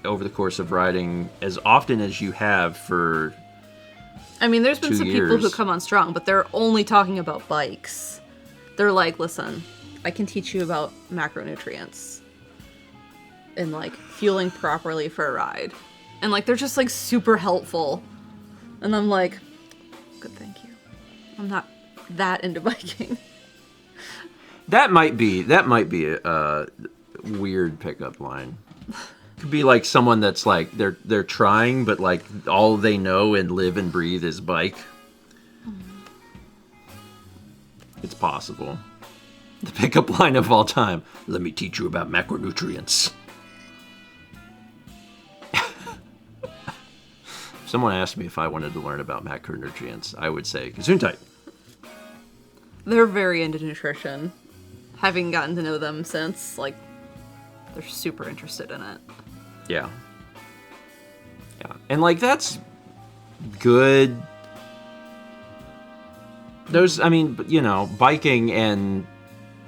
Speaker 1: over the course of riding as often as you have for
Speaker 3: I mean, there's been
Speaker 1: 2
Speaker 3: some
Speaker 1: years.
Speaker 3: people who come on strong, but they're only talking about bikes. They're like, listen, I can teach you about macronutrients and like fueling properly for a ride. And like, they're just like super helpful. And I'm like, good, thank you. I'm not that into biking.
Speaker 1: That might be a weird pickup line. Could be like someone that's like they're trying, but like all they know and live and breathe is bike. It's possible. The pickup line of all time. Let me teach you about macronutrients. If someone asked me if I wanted to learn about macronutrients, I would say Gesundheit.
Speaker 3: They're very into nutrition. Having gotten to know them since, like, they're super interested in it.
Speaker 1: Yeah. Yeah. And like that's good. Those, I mean, biking and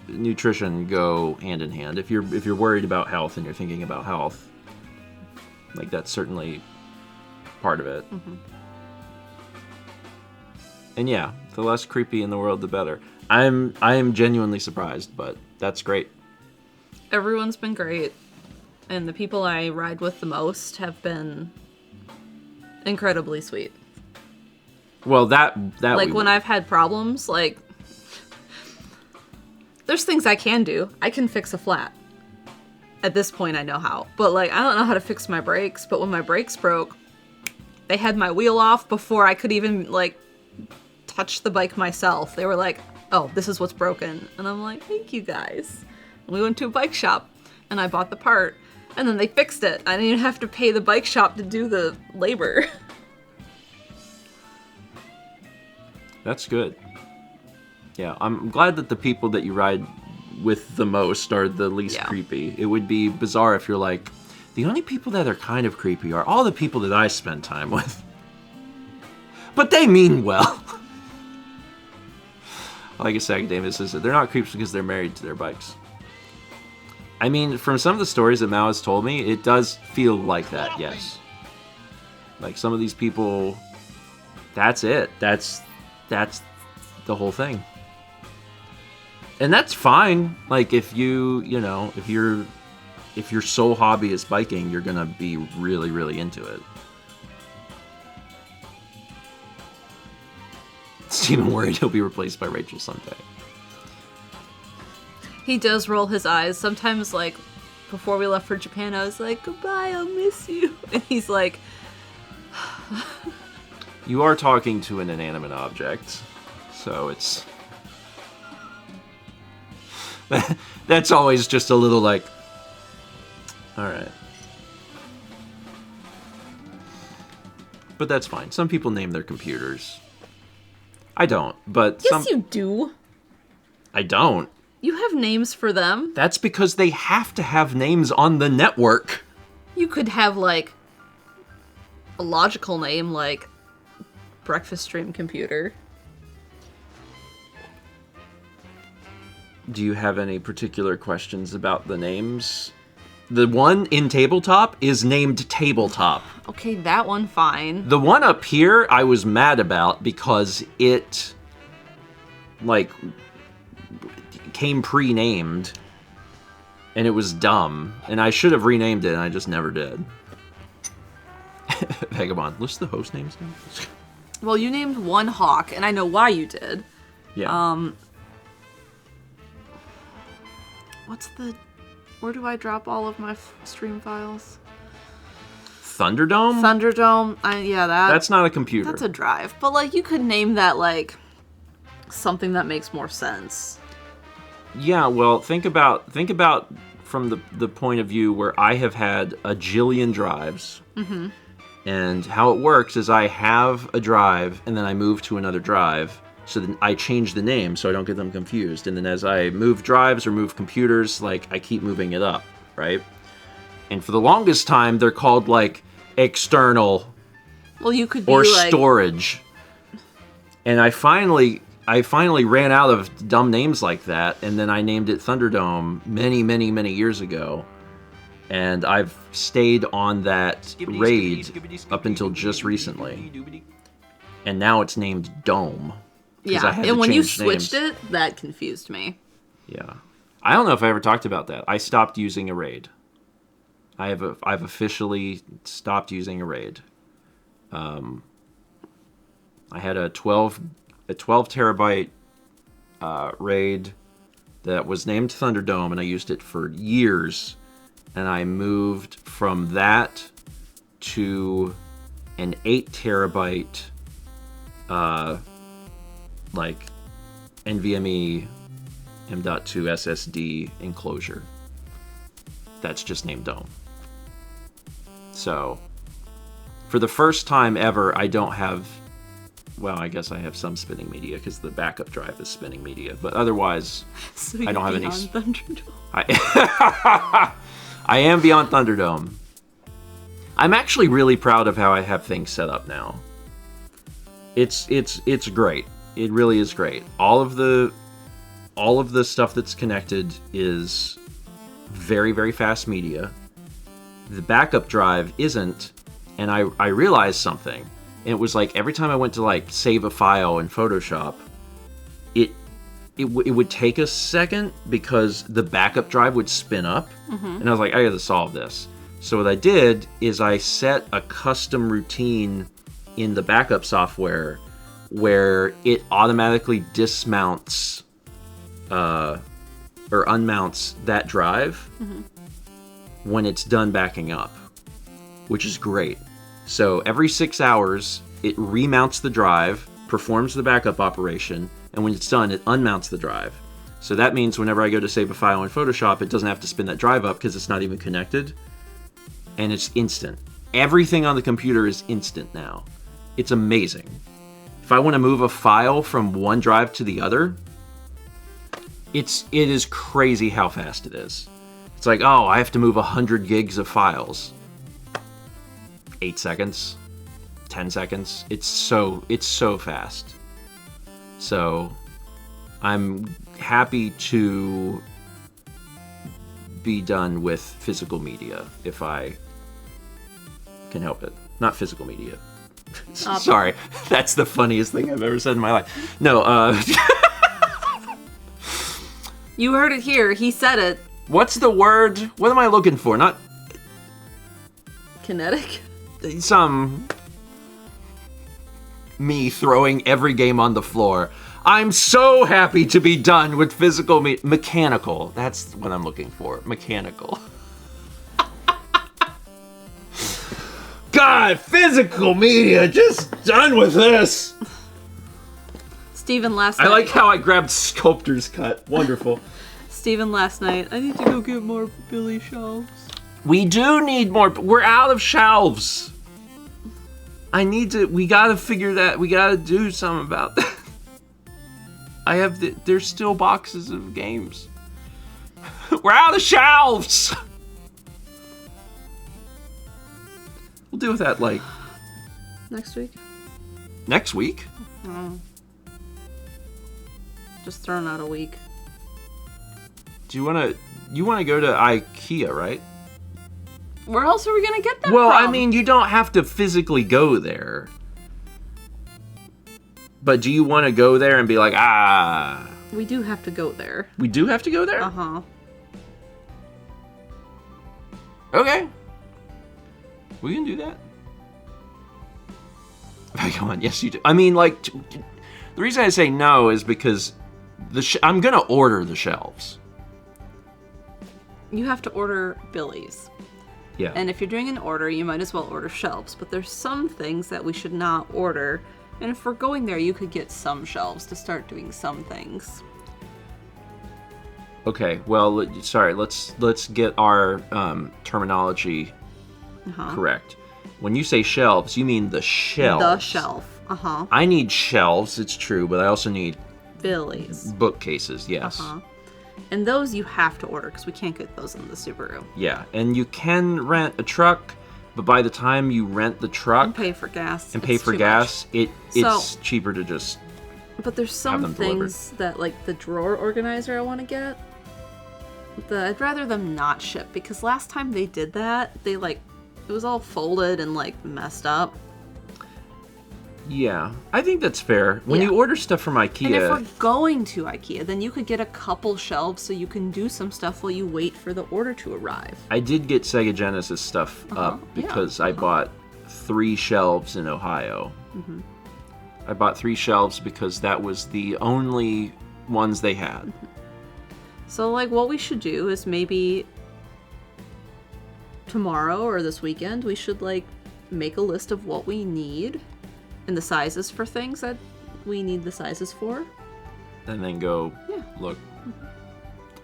Speaker 1: nutrition go hand in hand. If you're worried about health and you're thinking about health, like that's certainly part of it.
Speaker 3: Mm-hmm.
Speaker 1: And yeah, the less creepy in the world, the better. I am genuinely surprised, but that's great.
Speaker 3: Everyone's been great, and the people I ride with the most have been incredibly sweet.
Speaker 1: Well, that
Speaker 3: like when I've had problems, like there's things I can do. I can fix a flat. At this point, I know how. But like I don't know how to fix my brakes. But when my brakes broke, they had my wheel off before I could even like touch the bike myself. They were like, "Oh, this is what's broken," and I'm like, "Thank you guys." And we went to a bike shop, and I bought the part, and then they fixed it. I didn't even have to pay the bike shop to do the labor.
Speaker 1: That's good. Yeah, I'm glad that the people that you ride with the most are the least creepy. It would be bizarre if you're like, the only people that are kind of creepy are all the people that I spend time with. But they mean well. Like a Academia says, they're not creeps because they're married to their bikes. I mean, from some of the stories that Mao has told me, it does feel like that, yes. Like, some of these people, that's it. That's the whole thing. And that's fine. Like, if you know, if your sole hobby is biking, you're gonna be really, really into it. Steven worried he'll be replaced by Rachel someday.
Speaker 3: He does roll his eyes. Sometimes, like, before we left for Japan, I was like, goodbye, I'll miss you. And he's like...
Speaker 1: You are talking to an inanimate object, so it's... That's always just a little like... Alright. But that's fine. Some people name their computers. I don't, but
Speaker 3: yes, you do.
Speaker 1: I don't.
Speaker 3: You have names for them.
Speaker 1: That's because they have to have names on the network.
Speaker 3: You could have, like, a logical name, like Breakfast Stream Computer.
Speaker 1: Do you have any particular questions about the names? The one in Tabletop is named Tabletop.
Speaker 3: Okay, that one, fine.
Speaker 1: The one up here I was mad about because it, like, came pre-named, and it was dumb, and I should have renamed it, and I just never did. Vagabond, list the host names now.
Speaker 3: Well, you named one Hawk, and I know why you did.
Speaker 1: Yeah.
Speaker 3: Where do I drop all of my stream files?
Speaker 1: Thunderdome?
Speaker 3: Thunderdome.
Speaker 1: That's not a computer.
Speaker 3: That's a drive. But, like, you could name that, like, something that makes more sense.
Speaker 1: Yeah, well, think about from the point of view where I have had a jillion drives. Mm-hmm. And how it works is I have a drive, and then I move to another drive. So then I change the name so I don't get them confused. And then as I move drives or move computers, like, I keep moving it up, right? And for the longest time, they're called, like, external.
Speaker 3: Well, you could be,
Speaker 1: or
Speaker 3: like...
Speaker 1: storage. And I finally ran out of dumb names like that, and then I named it Thunderdome many, many, many years ago. And I've stayed on that raid up until just recently. And now it's named Dome.
Speaker 3: Yeah, and when you switched it, that confused me.
Speaker 1: Yeah. I don't know if I ever talked about that. I stopped using a raid. I've officially stopped using a raid. I had a 12 terabyte raid that was named Thunderdome, and I used it for years. And I moved from that to an 8 terabyte like NVMe M.2 SSD enclosure that's just named Dome. So for the first time ever, I don't have, well, I guess I have some spinning media because the backup drive is spinning media, but otherwise
Speaker 3: so
Speaker 1: I don't have any.
Speaker 3: Thunderdome.
Speaker 1: I am beyond Thunderdome. I'm actually really proud of how I have things set up now. It's great. It really is great. All of the stuff that's connected is very, very fast media. The backup drive isn't, and I realized something. And it was like every time I went to, like, save a file in Photoshop, it would take a second because the backup drive would spin up. Mm-hmm. And I was like, I gotta solve this. So what I did is I set a custom routine in the backup software where it automatically dismounts or unmounts that drive when it's done backing up, which is great. So every 6 hours, it remounts the drive, performs the backup operation, and when it's done, it unmounts the drive. So that means whenever I go to save a file in Photoshop, it doesn't have to spin that drive up because it's not even connected. And it's instant. Everything on the computer is instant now. It's amazing. If I want to move a file from one drive to the other, it is crazy how fast it is. It's like, oh, I have to move 100 gigs of files. 8 seconds, 10 seconds. It's so fast. So I'm happy to be done with physical media if I can help it. Not physical media. Sorry, that's the funniest thing I've ever said in my life. No,
Speaker 3: You heard it here. He said it.
Speaker 1: what's the word? What am I looking for? Not
Speaker 3: Kinetic?
Speaker 1: Me throwing every game on the floor. I'm so happy to be done with physical mechanical. That's what I'm looking for. Mechanical. God, physical media, just done with this.
Speaker 3: Steven last night.
Speaker 1: I like how I grabbed Sculptor's Cut. Wonderful.
Speaker 3: Steven last night. I need to go get more Billy shelves.
Speaker 1: We do need more. We're out of shelves. We gotta figure that. We gotta do something about that. There's still boxes of games. We're out of shelves. We'll deal with that like
Speaker 3: Next week?
Speaker 1: next week.
Speaker 3: Just throwing out a week.
Speaker 1: Do you wanna go to IKEA, right?
Speaker 3: Where else are we gonna get them
Speaker 1: Well,
Speaker 3: from?
Speaker 1: I mean, you don't have to physically go there. But do you want to go there and be like,
Speaker 3: we do have to go there.
Speaker 1: we do have to go there?
Speaker 3: Uh-huh.
Speaker 1: Okay. We can do that. Come on, yes you do. I mean, like, the reason I say no is because I'm gonna order the shelves.
Speaker 3: You have to order Billy's.
Speaker 1: Yeah.
Speaker 3: And if you're doing an order, you might as well order shelves. But there's some things that we should not order. And if we're going there, you could get some shelves to start doing some things.
Speaker 1: Okay, well, sorry, let's get our terminology correct. When you say shelves, you mean the shelves.
Speaker 3: The shelf. Uh-huh.
Speaker 1: I need shelves, it's true, but I also need
Speaker 3: Billy's.
Speaker 1: bookcases, yes.
Speaker 3: Uh-huh. And those you have to order because we can't get those in the Subaru.
Speaker 1: Yeah, and you can rent a truck, but by the time you rent the truck
Speaker 3: And pay for gas.
Speaker 1: and pay for gas, it's cheaper to just.
Speaker 3: But there's some things that, like the drawer organizer I want to get, I'd rather them not ship because last time they did that, it was all folded and messed up.
Speaker 1: Yeah, I think that's fair. When you order stuff from IKEA...
Speaker 3: And if we're going to IKEA, then you could get a couple shelves so you can do some stuff while you wait for the order to arrive.
Speaker 1: I did get Sega Genesis stuff up because I bought 3 shelves in Ohio. Mm-hmm. I bought 3 shelves because that was the only ones they had.
Speaker 3: Mm-hmm. So, what we should do is maybe tomorrow or this weekend, we should, make a list of what we need and the sizes for things that we need the sizes for.
Speaker 1: And then go look.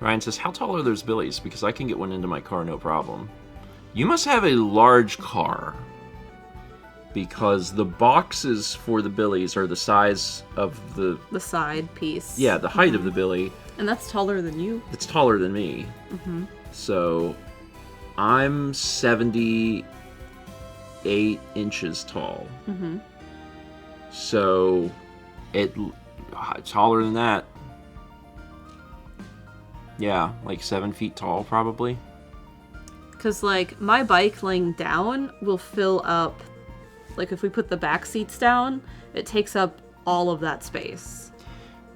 Speaker 1: Ryan says, how tall are those Billies? Because I can get one into my car, no problem. You must have a large car. Because the boxes for the Billies are the size of the
Speaker 3: side piece.
Speaker 1: Yeah, the height of the Billy.
Speaker 3: And that's taller than you.
Speaker 1: It's taller than me. Mm-hmm. So I'm 78 inches tall. Mm-hmm. So it's taller than that. Yeah, 7 feet tall probably.
Speaker 3: Because my bike laying down will fill up. If we put the back seats down, it takes up all of that space.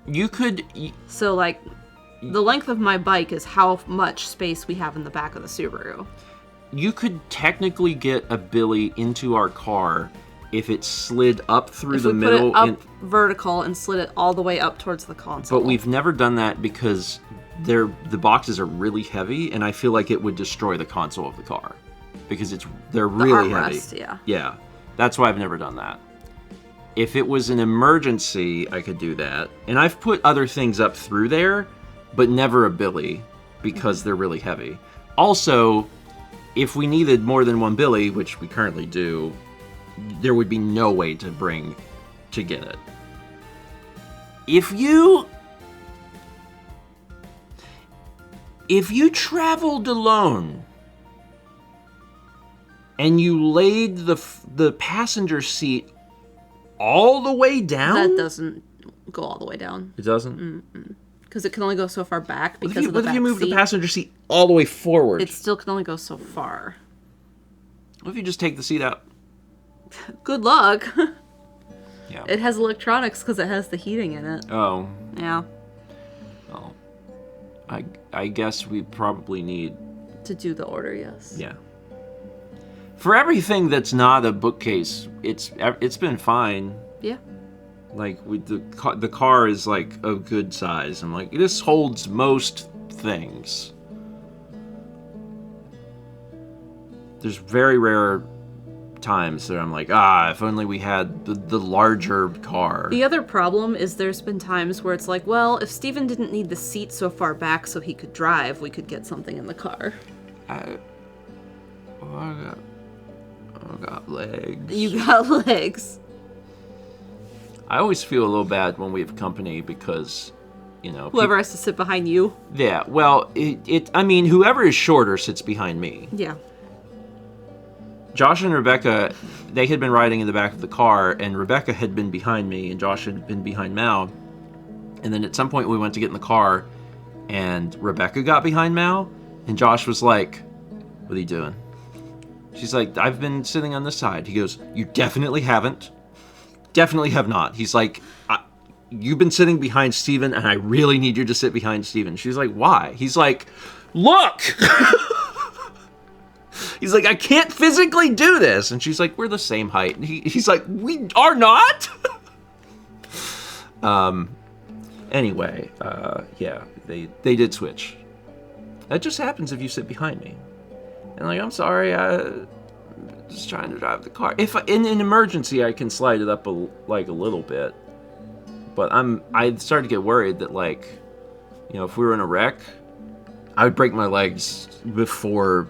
Speaker 1: You could...
Speaker 3: So, the length of my bike is how much space we have in the back of the Subaru.
Speaker 1: You could technically get a Billy into our car if it slid up through the middle.
Speaker 3: If we put it up vertical and slid it all the way up towards the console.
Speaker 1: But we've never done that because the boxes are really heavy, and I feel like it would destroy the console of the car. Because they're really heavy.
Speaker 3: Yeah.
Speaker 1: Yeah. That's why I've never done that. If it was an emergency, I could do that. And I've put other things up through there, but never a Billy, because they're really heavy. Also, if we needed more than one Billy, which we currently do, there would be no way to get it. If you traveled alone and you laid the passenger seat all the way down?
Speaker 3: That doesn't go all the way down.
Speaker 1: It doesn't?
Speaker 3: Because it can only go so far back because of the
Speaker 1: What
Speaker 3: back
Speaker 1: if you move
Speaker 3: seat.
Speaker 1: the passenger seat all the way forward?
Speaker 3: It still can only go so far.
Speaker 1: What if you just take the seat out?
Speaker 3: Good luck.
Speaker 1: Yeah.
Speaker 3: It has electronics because it has the heating in it.
Speaker 1: Oh.
Speaker 3: Yeah.
Speaker 1: Well, I guess we probably need...
Speaker 3: To do the order, yes.
Speaker 1: Yeah. For everything that's not a bookcase, it's been fine.
Speaker 3: Yeah.
Speaker 1: Like, with the car is, like, a good size. I'm like, this holds most things. There's very rare times that I'm like, if only we had the larger car.
Speaker 3: The other problem is there's been times where it's like, well, if Stephen didn't need the seat so far back so he could drive, we could get something in the car.
Speaker 1: I got legs.
Speaker 3: You got legs.
Speaker 1: I always feel a little bad when we have company because,
Speaker 3: Whoever has to sit behind you.
Speaker 1: Yeah, well, I mean, whoever is shorter sits behind me.
Speaker 3: Yeah.
Speaker 1: Josh and Rebecca, they had been riding in the back of the car, and Rebecca had been behind me, and Josh had been behind Mal. And then at some point we went to get in the car, and Rebecca got behind Mal, and Josh was like, "What are you doing?" She's like, "I've been sitting on this side." He goes, "You definitely haven't. Definitely have not." He's like, "You've been sitting behind Steven, and I really need you to sit behind Steven." She's like, "Why?" He's like, "Look!" He's like, "I can't physically do this." And she's like, "We're the same height." And he's like, "We are not?" Anyway, yeah, they did switch. That just happens if you sit behind me. And like, I'm sorry, just trying to drive the car. If in an emergency, I can slide it up a little bit. But I started to get worried that, like, if we were in a wreck, I would break my legs before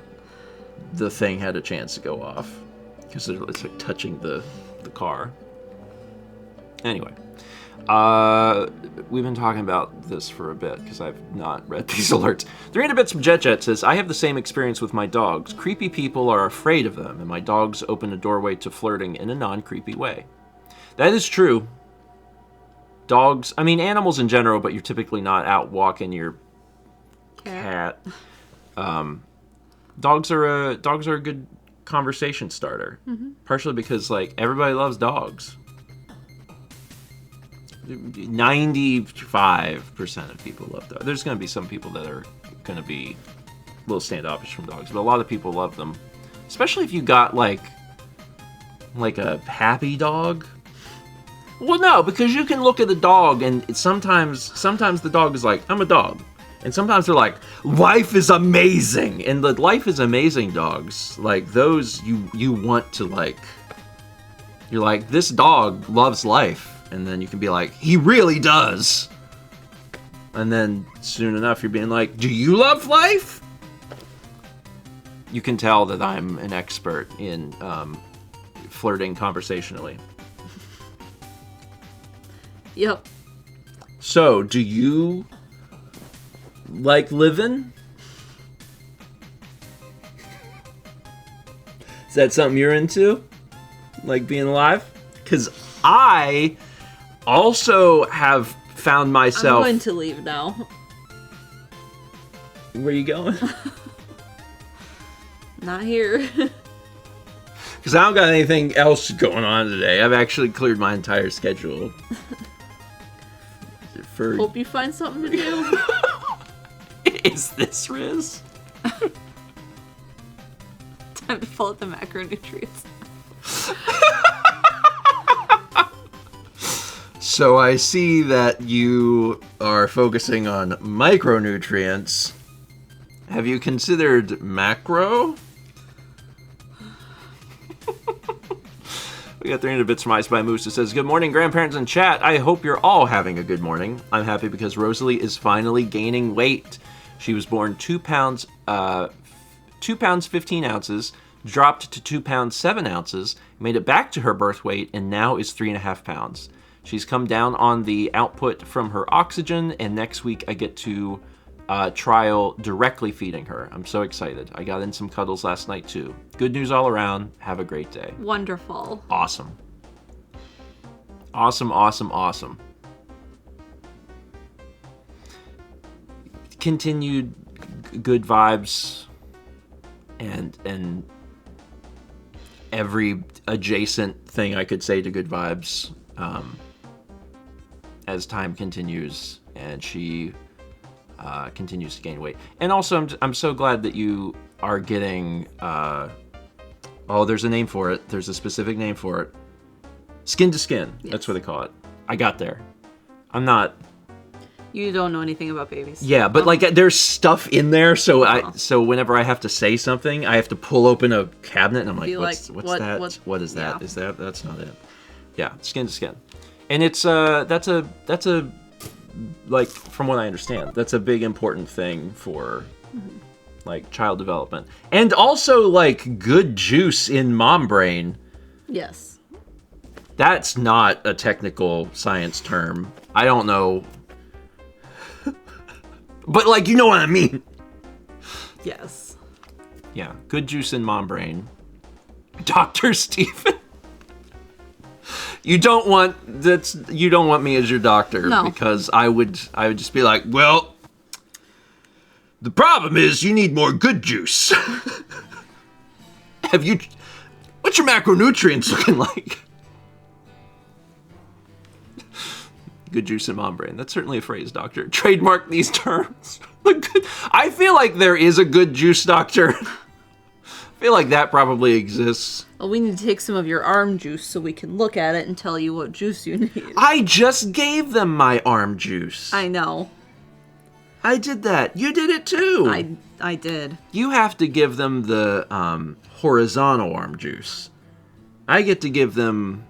Speaker 1: the thing had a chance to go off, because it's like touching the car. Anyway, we've been talking about this for a bit because I've not read these alerts. 300 Bits from Jet says, "I have the same experience with my dogs. Creepy people are afraid of them, and my dogs open a doorway to flirting in a non-creepy way." That is true. Dogs, I mean animals in general, but you're typically not out walking your cat. Dogs are a good conversation starter. Mm-hmm. Partially because, like, everybody loves dogs. 95% of people love dogs. There's going to be some people that are going to be a little standoffish from dogs, but a lot of people love them. Especially if you got, like a happy dog. Well, no, because you can look at the dog, and sometimes the dog is like, "I'm a dog." And sometimes they're like, "Life is amazing." And the life is amazing dogs, like those you want to, like, you're like, this dog loves life. And then you can be like, "He really does." And then soon enough you're being like, "Do you love life?" You can tell that I'm an expert in flirting conversationally.
Speaker 3: Yep.
Speaker 1: So, do you like living? Is that something you're into? Like being alive? Because I also have found myself...
Speaker 3: I'm going to leave now.
Speaker 1: Where are you going?
Speaker 3: Not here.
Speaker 1: Because I don't got anything else going on today. I've actually cleared my entire schedule.
Speaker 3: Hope you find something to do.
Speaker 1: Is this Riz?
Speaker 3: Time to pull out the macronutrients.
Speaker 1: So I see that you are focusing on micronutrients. Have you considered macro? We got 300 Bits from Ice by Moose that says, "Good morning, grandparents in chat. I hope you're all having a good morning. I'm happy because Rosalie is finally gaining weight. She was born 2 pounds 15 ounces, dropped to 2 pounds 7 ounces, made it back to her birth weight, and now is 3.5 pounds. She's come down on the output from her oxygen, and next week I get to trial directly feeding her. I'm so excited. I got in some cuddles last night too. Good news all around. Have a great day.
Speaker 3: Wonderful.
Speaker 1: Awesome. Awesome, awesome, awesome. Continued good vibes and every adjacent thing I could say to good vibes as time continues and she continues to gain weight. And also, I'm so glad that you are getting, there's a name for it. There's a specific name for it. Skin to skin. Yes. That's what they call it. I got there. I'm not...
Speaker 3: You don't know anything about babies.
Speaker 1: Yeah, but like there's stuff in there, so so whenever I have to say something, I have to pull open a cabinet and I'm like, what's that? What is that? Yeah. Is that's not it? Yeah, skin to skin. And it's that's a like from what I understand, that's a big important thing for like child development. And also like good juice in mom brain.
Speaker 3: Yes.
Speaker 1: That's not a technical science term. I don't know. But like, you know what I mean.
Speaker 3: Yes.
Speaker 1: Yeah, good juice in mom brain. Dr. Stephen. You don't want me as your doctor.
Speaker 3: No.
Speaker 1: Because I would just be like, well, the problem is you need more good juice. What's your macronutrients looking like? Good juice in mom brain. That's certainly a phrase, doctor. Trademark these terms. I feel like there is a good juice doctor. I feel like that probably exists.
Speaker 3: Well, we need to take some of your arm juice so we can look at it and tell you what juice you need.
Speaker 1: I just gave them my arm juice.
Speaker 3: I know.
Speaker 1: I did that. You did it too.
Speaker 3: I did.
Speaker 1: You have to give them the horizontal arm juice. I get to give them...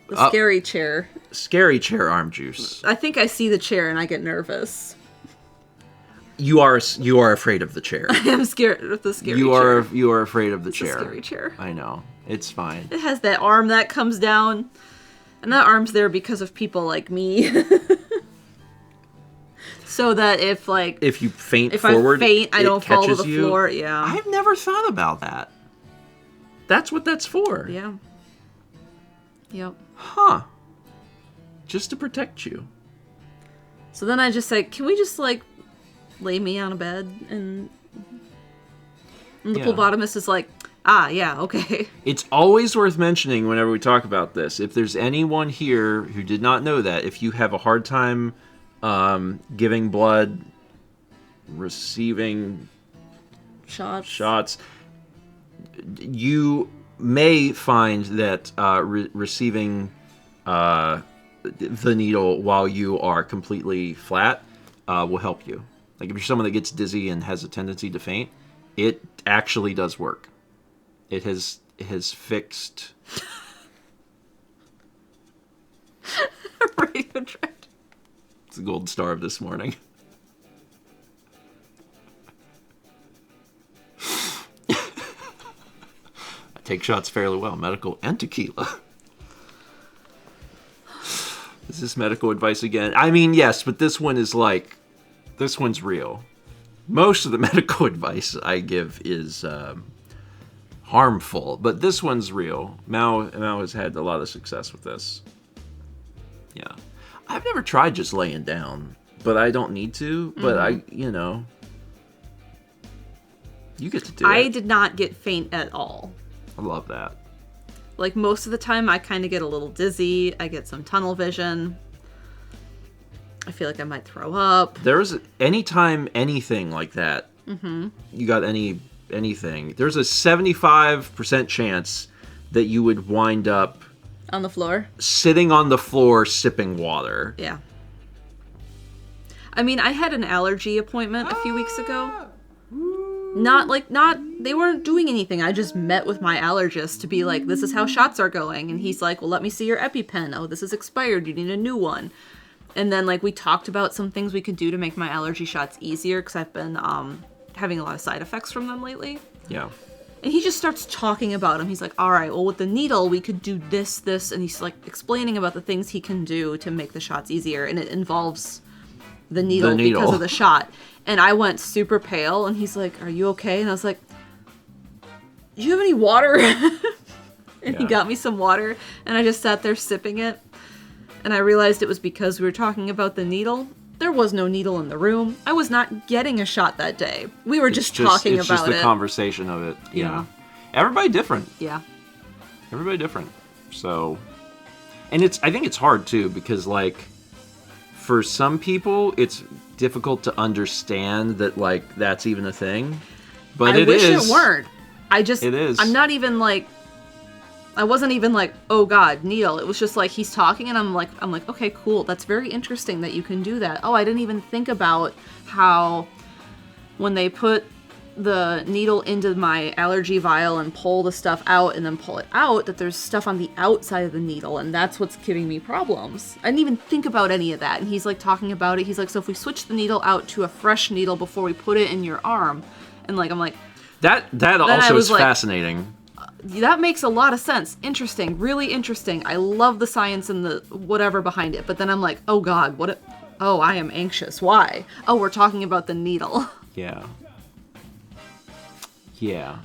Speaker 3: The scary chair.
Speaker 1: Scary chair arm juice.
Speaker 3: I think I see the chair and I get nervous.
Speaker 1: You are afraid of the chair.
Speaker 3: I am scared of the scary chair.
Speaker 1: You are afraid of the chair.
Speaker 3: It's a scary chair.
Speaker 1: I know. It's fine.
Speaker 3: It has that arm that comes down. And that arm's there because of people like me. So that if
Speaker 1: you faint forward,
Speaker 3: I don't fall to the floor. Yeah.
Speaker 1: I've never thought about that. That's what that's for.
Speaker 3: Yeah. Yep.
Speaker 1: Huh. Just to protect you.
Speaker 3: So then I just say, can we just lay me on a bed? And the phlebotomist is like, yeah, okay.
Speaker 1: It's always worth mentioning whenever we talk about this. If there's anyone here who did not know that, if you have a hard time giving blood, receiving shots, you may find that receiving the needle while you are completely flat will help you. Like if you're someone that gets dizzy and has a tendency to faint, it actually does work. It has fixed.
Speaker 3: Radio trend.
Speaker 1: It's the gold star of this morning. Take shots fairly well, medical and tequila. Is this medical advice again? I mean, yes, but this one's real. Most of the medical advice I give is harmful, but this one's real. Mao has had a lot of success with this. Yeah. I've never tried just laying down, but I don't need to, but you get to do it.
Speaker 3: I did not get faint at all.
Speaker 1: I love that.
Speaker 3: Like most of the time, I kind of get a little dizzy. I get some tunnel vision. I feel like I might throw up.
Speaker 1: There's anytime anything like that, you got anything, there's a 75% chance that you would wind up
Speaker 3: on the floor,
Speaker 1: sitting on the floor sipping water.
Speaker 3: Yeah. I mean, I had an allergy appointment a few weeks ago. They weren't doing anything. I just met with my allergist to be like, this is how shots are going. And he's like, well, let me see your EpiPen. Oh, this is expired. You need a new one. And then we talked about some things we could do to make my allergy shots easier because I've been having a lot of side effects from them lately.
Speaker 1: Yeah.
Speaker 3: And he just starts talking about them. He's like, all right, well, with the needle, we could do this. And he's explaining about the things he can do to make the shots easier. And it involves the needle because of the shot. And I went super pale, and he's like, "Are you okay?" And I was like, "Do you have any water?" And he got me some water, and I just sat there sipping it. And I realized it was because we were talking about the needle. There was no needle in the room. I was not getting a shot that day. We were just talking about it.
Speaker 1: It's just the conversation of it. Yeah. Everybody different.
Speaker 3: Yeah.
Speaker 1: Everybody different. So, and I think it's hard too, because like, for some people, it's difficult to understand that like that's even a thing. But
Speaker 3: I wish it weren't.
Speaker 1: It is.
Speaker 3: I'm not even like, I wasn't even like, oh God, needle. It was just like he's talking, and I'm like, okay, cool. That's very interesting that you can do that. Oh, I didn't even think about how when they put the needle into my allergy vial and pull the stuff out and then pull it out, that there's stuff on the outside of the needle, and that's what's giving me problems. I didn't even think about any of that. And he's like talking about it. He's like, so if we switch the needle out to a fresh needle before we put it in your arm, and like, I'm like,
Speaker 1: that also is fascinating.
Speaker 3: That makes a lot of sense. Interesting. Really interesting. I love the science and the whatever behind it. But then I'm like, oh God, oh, I am anxious. Why? Oh, we're talking about the needle.
Speaker 1: Yeah. Yeah.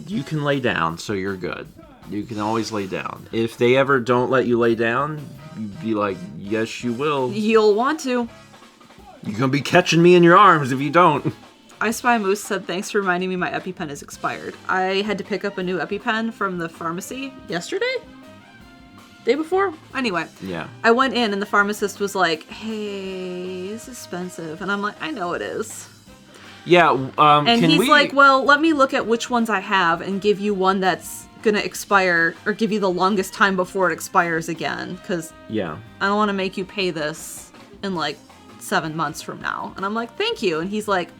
Speaker 1: You can lay down, so you're good. You can always lay down. If they ever don't let you lay down, you'd be like, yes, you will.
Speaker 3: You'll want to.
Speaker 1: You're gonna be catching me in your arms if you don't.
Speaker 3: I Spy Moose said, thanks for reminding me my EpiPen is expired. I had to pick up a new EpiPen from the pharmacy yesterday? Day before? Anyway.
Speaker 1: Yeah.
Speaker 3: I went in and the pharmacist was like, hey, it's expensive. And I'm like, I know it is.
Speaker 1: Yeah,
Speaker 3: and he's like, well, let me look at which ones I have and give you one that's gonna expire, or give you the longest time before it expires again. Because I don't want to make you pay this in like 7 months from now. And I'm like, thank you. And he's like,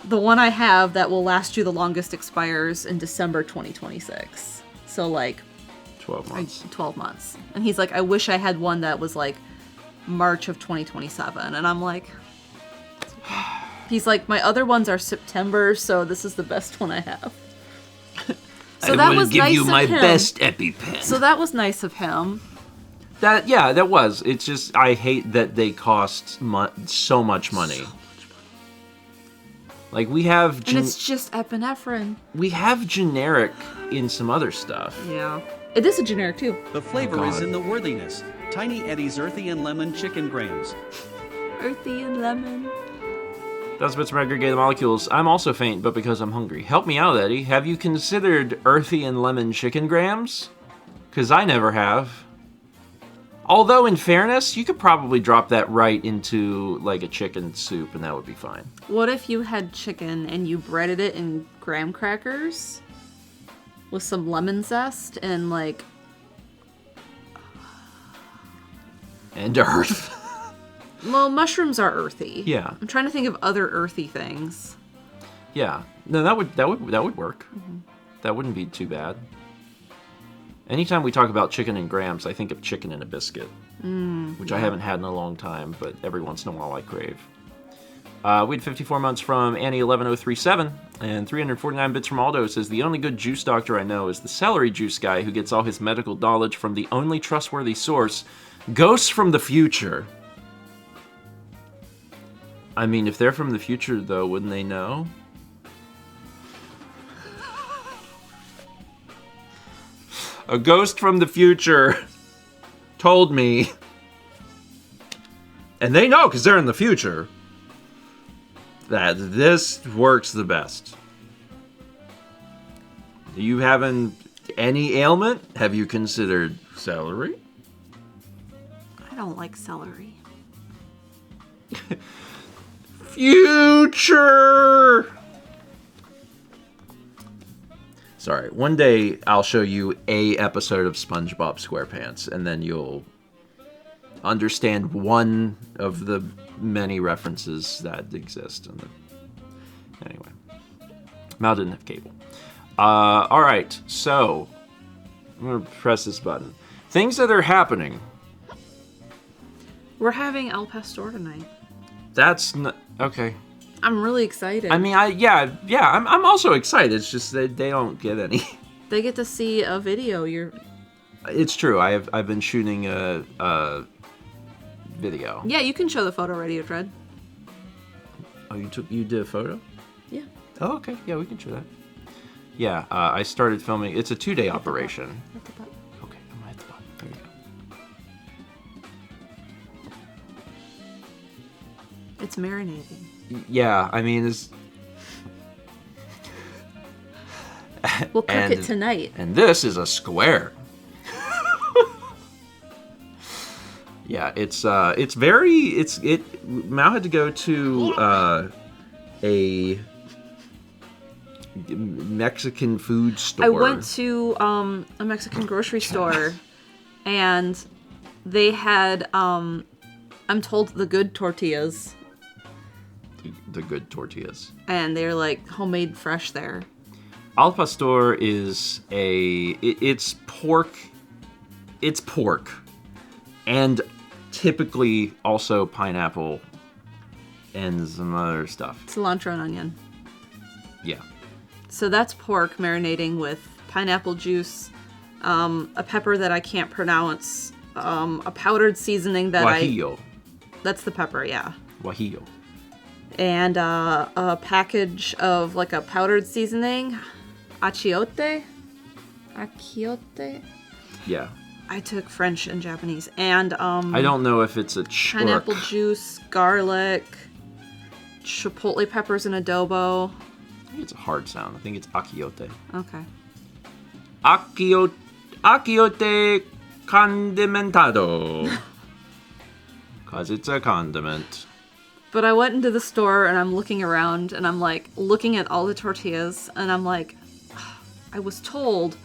Speaker 3: the one I have that will last you the longest expires in December 2026. So like
Speaker 1: 12 months.
Speaker 3: 12 months. And he's like, I wish I had one that was like March of 2027. And I'm like, he's like, my other ones are September, so this is the best one I have. So that was nice of him. I will give you my
Speaker 1: best EpiPen.
Speaker 3: So that was nice of him.
Speaker 1: That was. It's just, I hate that they cost so much money. Like, we have...
Speaker 3: and it's just epinephrine.
Speaker 1: We have generic in some other stuff.
Speaker 3: Yeah. It is a generic, too.
Speaker 2: The flavor is in the worthiness. Tiny Eddie's Earthy and Lemon Chicken Grams.
Speaker 3: Earthy and lemon.
Speaker 1: Those bits from aggregated molecules. I'm also faint, but because I'm hungry. Help me out, Eddie. Have you considered Earthy and Lemon Chicken Grams? Because I never have. Although, in fairness, you could probably drop that right into, like, a chicken soup, and that would be fine.
Speaker 3: What if you had chicken and you breaded it in graham crackers with some lemon zest and, like...
Speaker 1: and earth.
Speaker 3: Well, mushrooms are earthy.
Speaker 1: Yeah.
Speaker 3: I'm trying to think of other earthy things.
Speaker 1: Yeah. No, that would work. Mm-hmm. That wouldn't be too bad. Anytime we talk about chicken and grams, I think of chicken and a biscuit, which I haven't had in a long time, but every once in a while I crave. We had 54 months from Annie11037, and 349 bits from Aldo says, the only good juice doctor I know is the celery juice guy who gets all his medical knowledge from the only trustworthy source, ghosts from the future. I mean, if they're from the future, though, wouldn't they know? A ghost from the future told me, and they know because they're in the future, that this works the best. Do you having any ailment? Have you considered celery?
Speaker 3: I don't like celery.
Speaker 1: Future! Sorry, one day I'll show you a episode of SpongeBob SquarePants, and then you'll understand one of the many references that exist. Anyway, Mal didn't have cable. All right, so I'm gonna press this button. Things that are happening.
Speaker 3: We're having El Pastor tonight.
Speaker 1: That's not okay.
Speaker 3: I'm really excited.
Speaker 1: I mean, I'm also excited. It's just that they don't get any.
Speaker 3: They get to see a video.
Speaker 1: It's true. I've been shooting a video.
Speaker 3: Yeah, you can show the photo ready to tread.
Speaker 1: Oh, you did a photo?
Speaker 3: Yeah.
Speaker 1: Oh, okay. Yeah, we can show that. Yeah, I started filming. It's a 2-day operation. Okay, I'm at the bottom. There you go.
Speaker 3: It's marinating.
Speaker 1: Yeah, I mean,
Speaker 3: We'll cook it tonight.
Speaker 1: And this is a square. Yeah, Mao had to go to a Mexican food store.
Speaker 3: I went to a Mexican grocery store, and they had I'm told the good tortillas.
Speaker 1: The good tortillas.
Speaker 3: And they're like homemade fresh there.
Speaker 1: Al pastor is it's pork. It's pork. And typically also pineapple and some other stuff.
Speaker 3: Cilantro and onion.
Speaker 1: Yeah.
Speaker 3: So that's pork marinating with pineapple juice, a pepper that I can't pronounce, a powdered seasoning that
Speaker 1: Guajillo.
Speaker 3: That's the pepper, yeah.
Speaker 1: Guajillo.
Speaker 3: And a package of like a powdered seasoning, achiote.
Speaker 1: Yeah.
Speaker 3: I took French and Japanese, and
Speaker 1: I don't know if it's a
Speaker 3: pineapple juice, garlic, chipotle peppers and adobo.
Speaker 1: I think it's a hard sound. I think it's achiote.
Speaker 3: Okay.
Speaker 1: Achiote condimentado. Because it's a condiment.
Speaker 3: But I went into the store and I'm looking around and I'm like looking at all the tortillas and I'm like, I was told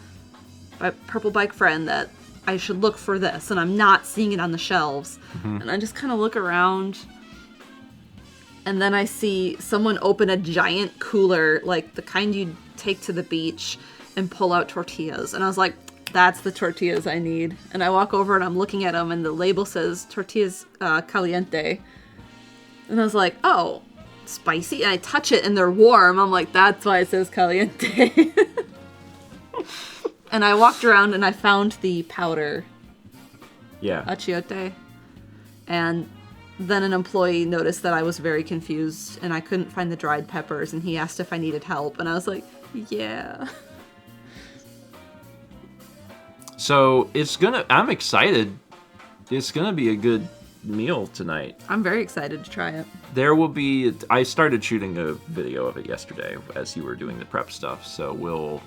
Speaker 3: by Purple Bike Friend that I should look for this and I'm not seeing it on the shelves. Mm-hmm. And I just kind of look around and then I see someone open a giant cooler, like the kind you'd take to the beach, and pull out tortillas. And I was like, that's the tortillas I need. And I walk over and I'm looking at them and the label says tortillas caliente. And I was like, oh, spicy? And I touch it and they're warm. I'm like, that's why it says caliente. And I walked around and I found the powder.
Speaker 1: Yeah.
Speaker 3: Achiote. And then an employee noticed that I was very confused and I couldn't find the dried peppers and he asked if I needed help. And I was like, yeah.
Speaker 1: So I'm excited. It's gonna be a good meal tonight.
Speaker 3: I'm very excited to try it.
Speaker 1: I started shooting a video of it yesterday as you were doing the prep stuff, so we'll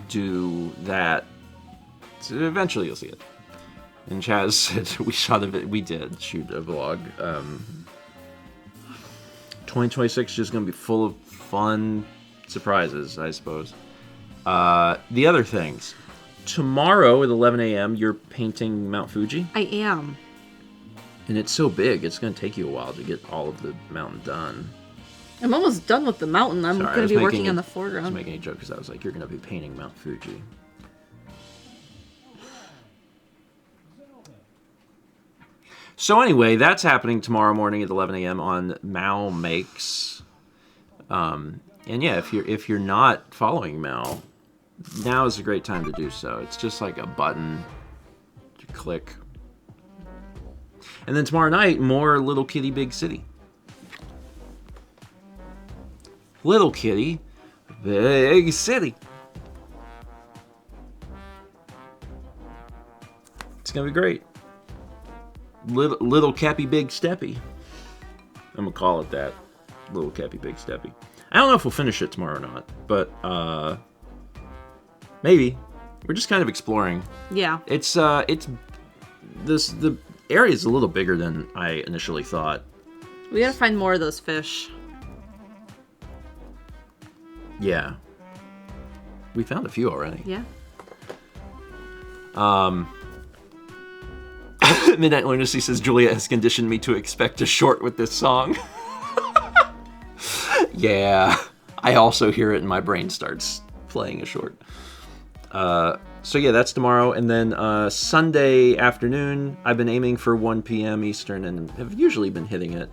Speaker 1: do that. So eventually you'll see it. And Chaz said we did shoot a vlog. 2026 is just gonna be full of fun surprises, I suppose. The other things. Tomorrow at 11 a.m. you're painting Mount Fuji.
Speaker 3: I am.
Speaker 1: And it's so big, it's going to take you a while to get all of the mountain done.
Speaker 3: I'm almost done with the mountain. I'm going to be working on the foreground.
Speaker 1: I was making a joke because I was like, you're going to be painting Mount Fuji. So anyway, that's happening tomorrow morning at 11 a.m. on Mao Makes. And yeah, if you're not following Mao, now is a great time to do so. It's just like a button to click. And then tomorrow night, more Little Kitty Big City. Little Kitty Big City. It's gonna be great. Little Cappy Big Steppy. I'm gonna call it that. Little Cappy Big Steppy. I don't know if we'll finish it tomorrow or not, but maybe. We're just kind of exploring.
Speaker 3: Yeah.
Speaker 1: The area is a little bigger than I initially thought.
Speaker 3: We gotta find more of those fish.
Speaker 1: Yeah. We found a few already.
Speaker 3: Yeah.
Speaker 1: Midnight Lunacy says, Julia has conditioned me to expect a short with this song. Yeah. I also hear it and my brain starts playing a short. So yeah, that's tomorrow. And then Sunday afternoon, I've been aiming for 1 p.m. Eastern and have usually been hitting it.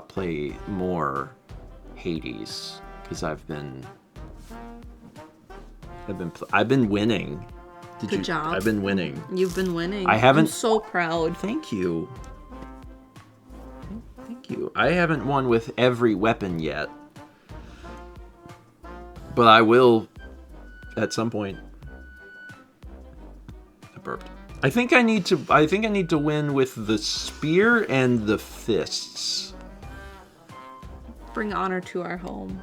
Speaker 1: Play more Hades because I've been winning.
Speaker 3: Good job.
Speaker 1: I've been winning.
Speaker 3: You've been winning.
Speaker 1: I haven't.
Speaker 3: I'm so proud.
Speaker 1: Thank you. Thank you. I haven't won with every weapon yet. But I will at some point. I burped. I think I need to win with the spear and the fists.
Speaker 3: Bring honor to our home.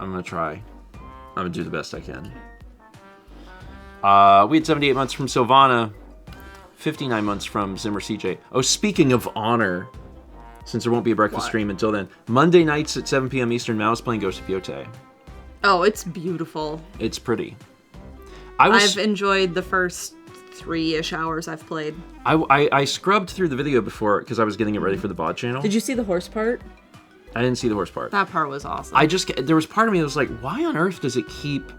Speaker 1: I'm gonna try. I'm gonna do the best I can. We had 78 months from Sylvana, 59 months from Zimmer CJ. Oh, speaking of honor, since there won't be a breakfast stream until then, Monday nights at 7 p.m. Eastern, Mal is playing Ghost of Yotei.
Speaker 3: Oh, it's beautiful.
Speaker 1: It's pretty.
Speaker 3: I've enjoyed the first 3-ish hours I've played.
Speaker 1: I scrubbed through the video before because I was getting it ready for the VOD channel.
Speaker 3: Did you see the horse part?
Speaker 1: I didn't see the horse part.
Speaker 3: That part was awesome.
Speaker 1: There was part of me that was like, why on earth does it keep...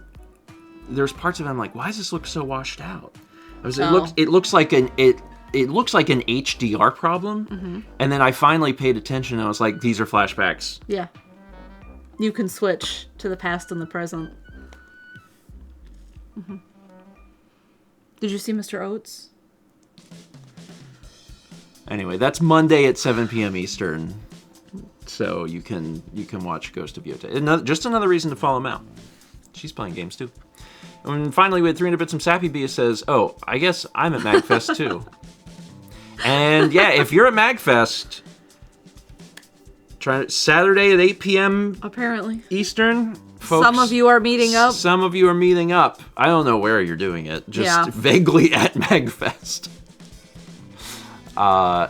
Speaker 1: There's parts of it I'm like, why does this look so washed out? It looks like an HDR problem. And then I finally paid attention and I was like, these are flashbacks.
Speaker 3: Yeah. You can switch to the past and the present. Did you see Mr. Oates?
Speaker 1: Anyway, that's Monday at 7 p.m. Eastern. So you can watch Ghost of Yotei. Just another reason to follow Mal. She's playing games too. And finally, we had 300 bits from Sappy Bia says, oh, I guess I'm at MagFest too. And yeah, if you're at MagFest, Saturday at 8 p.m.
Speaker 3: apparently
Speaker 1: Eastern, folks.
Speaker 3: Some of you are meeting up.
Speaker 1: Some of you are meeting up. I don't know where you're doing it. Just vaguely at MagFest.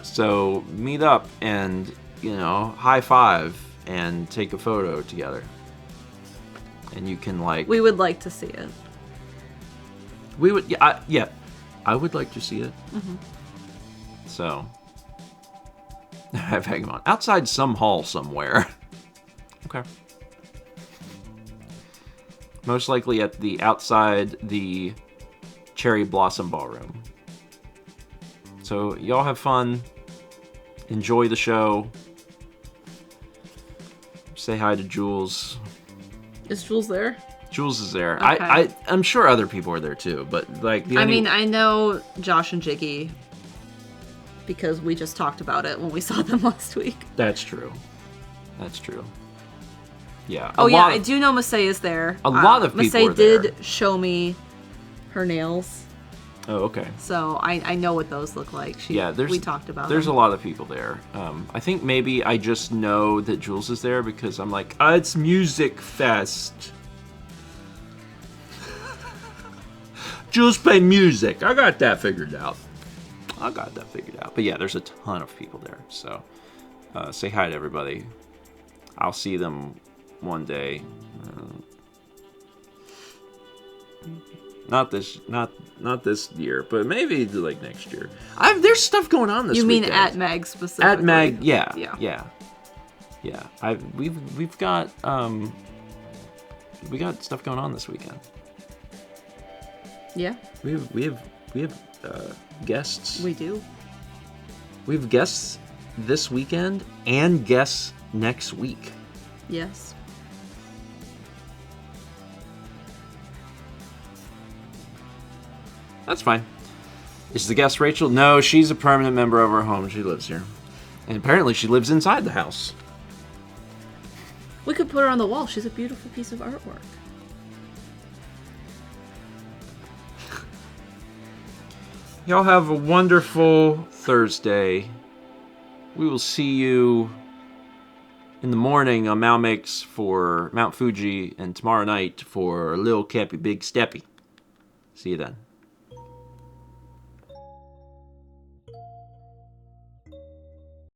Speaker 1: So meet up and, high five and take a photo together. And you can
Speaker 3: We would like to see it.
Speaker 1: We would, yeah. I would like to see it. So, have him on outside some hall somewhere. Okay. Most likely at the outside the Cherry Blossom Ballroom. So y'all have fun. Enjoy the show. Say hi to Jules.
Speaker 3: Is Jules there?
Speaker 1: Jules is there.
Speaker 3: Okay.
Speaker 1: I'm sure other people are there too, but
Speaker 3: I know Josh and Jiggy because we just talked about it when we saw them last week.
Speaker 1: That's true. Yeah.
Speaker 3: I do know Masay is there.
Speaker 1: A lot of people
Speaker 3: Masay
Speaker 1: are there.
Speaker 3: did show me her nails.
Speaker 1: Oh, okay.
Speaker 3: So I know what those look like. We talked about
Speaker 1: There's
Speaker 3: them.
Speaker 1: a lot of people there. I think maybe I just know that Jules is there because I'm like, it's Music Fest. Jules play music. I got that figured out. But yeah, there's a ton of people there. So say hi to everybody. I'll see them one day. Not this year, but maybe like next year. There's stuff going on this weekend.
Speaker 3: You mean at Mag specifically?
Speaker 1: At Mag, yeah. We've got stuff going on this weekend.
Speaker 3: Yeah.
Speaker 1: We have guests.
Speaker 3: We do.
Speaker 1: We have guests this weekend and guests next week.
Speaker 3: Yes.
Speaker 1: That's fine. Is the guest Rachel? No, she's a permanent member of our home. She lives here. And apparently she lives inside the house.
Speaker 3: We could put her on the wall. She's a beautiful piece of artwork.
Speaker 1: Y'all have a wonderful Thursday. We will see you in the morning on Mal Makes for Mount Fuji and tomorrow night for Lil Cappy Big Steppy. See you then.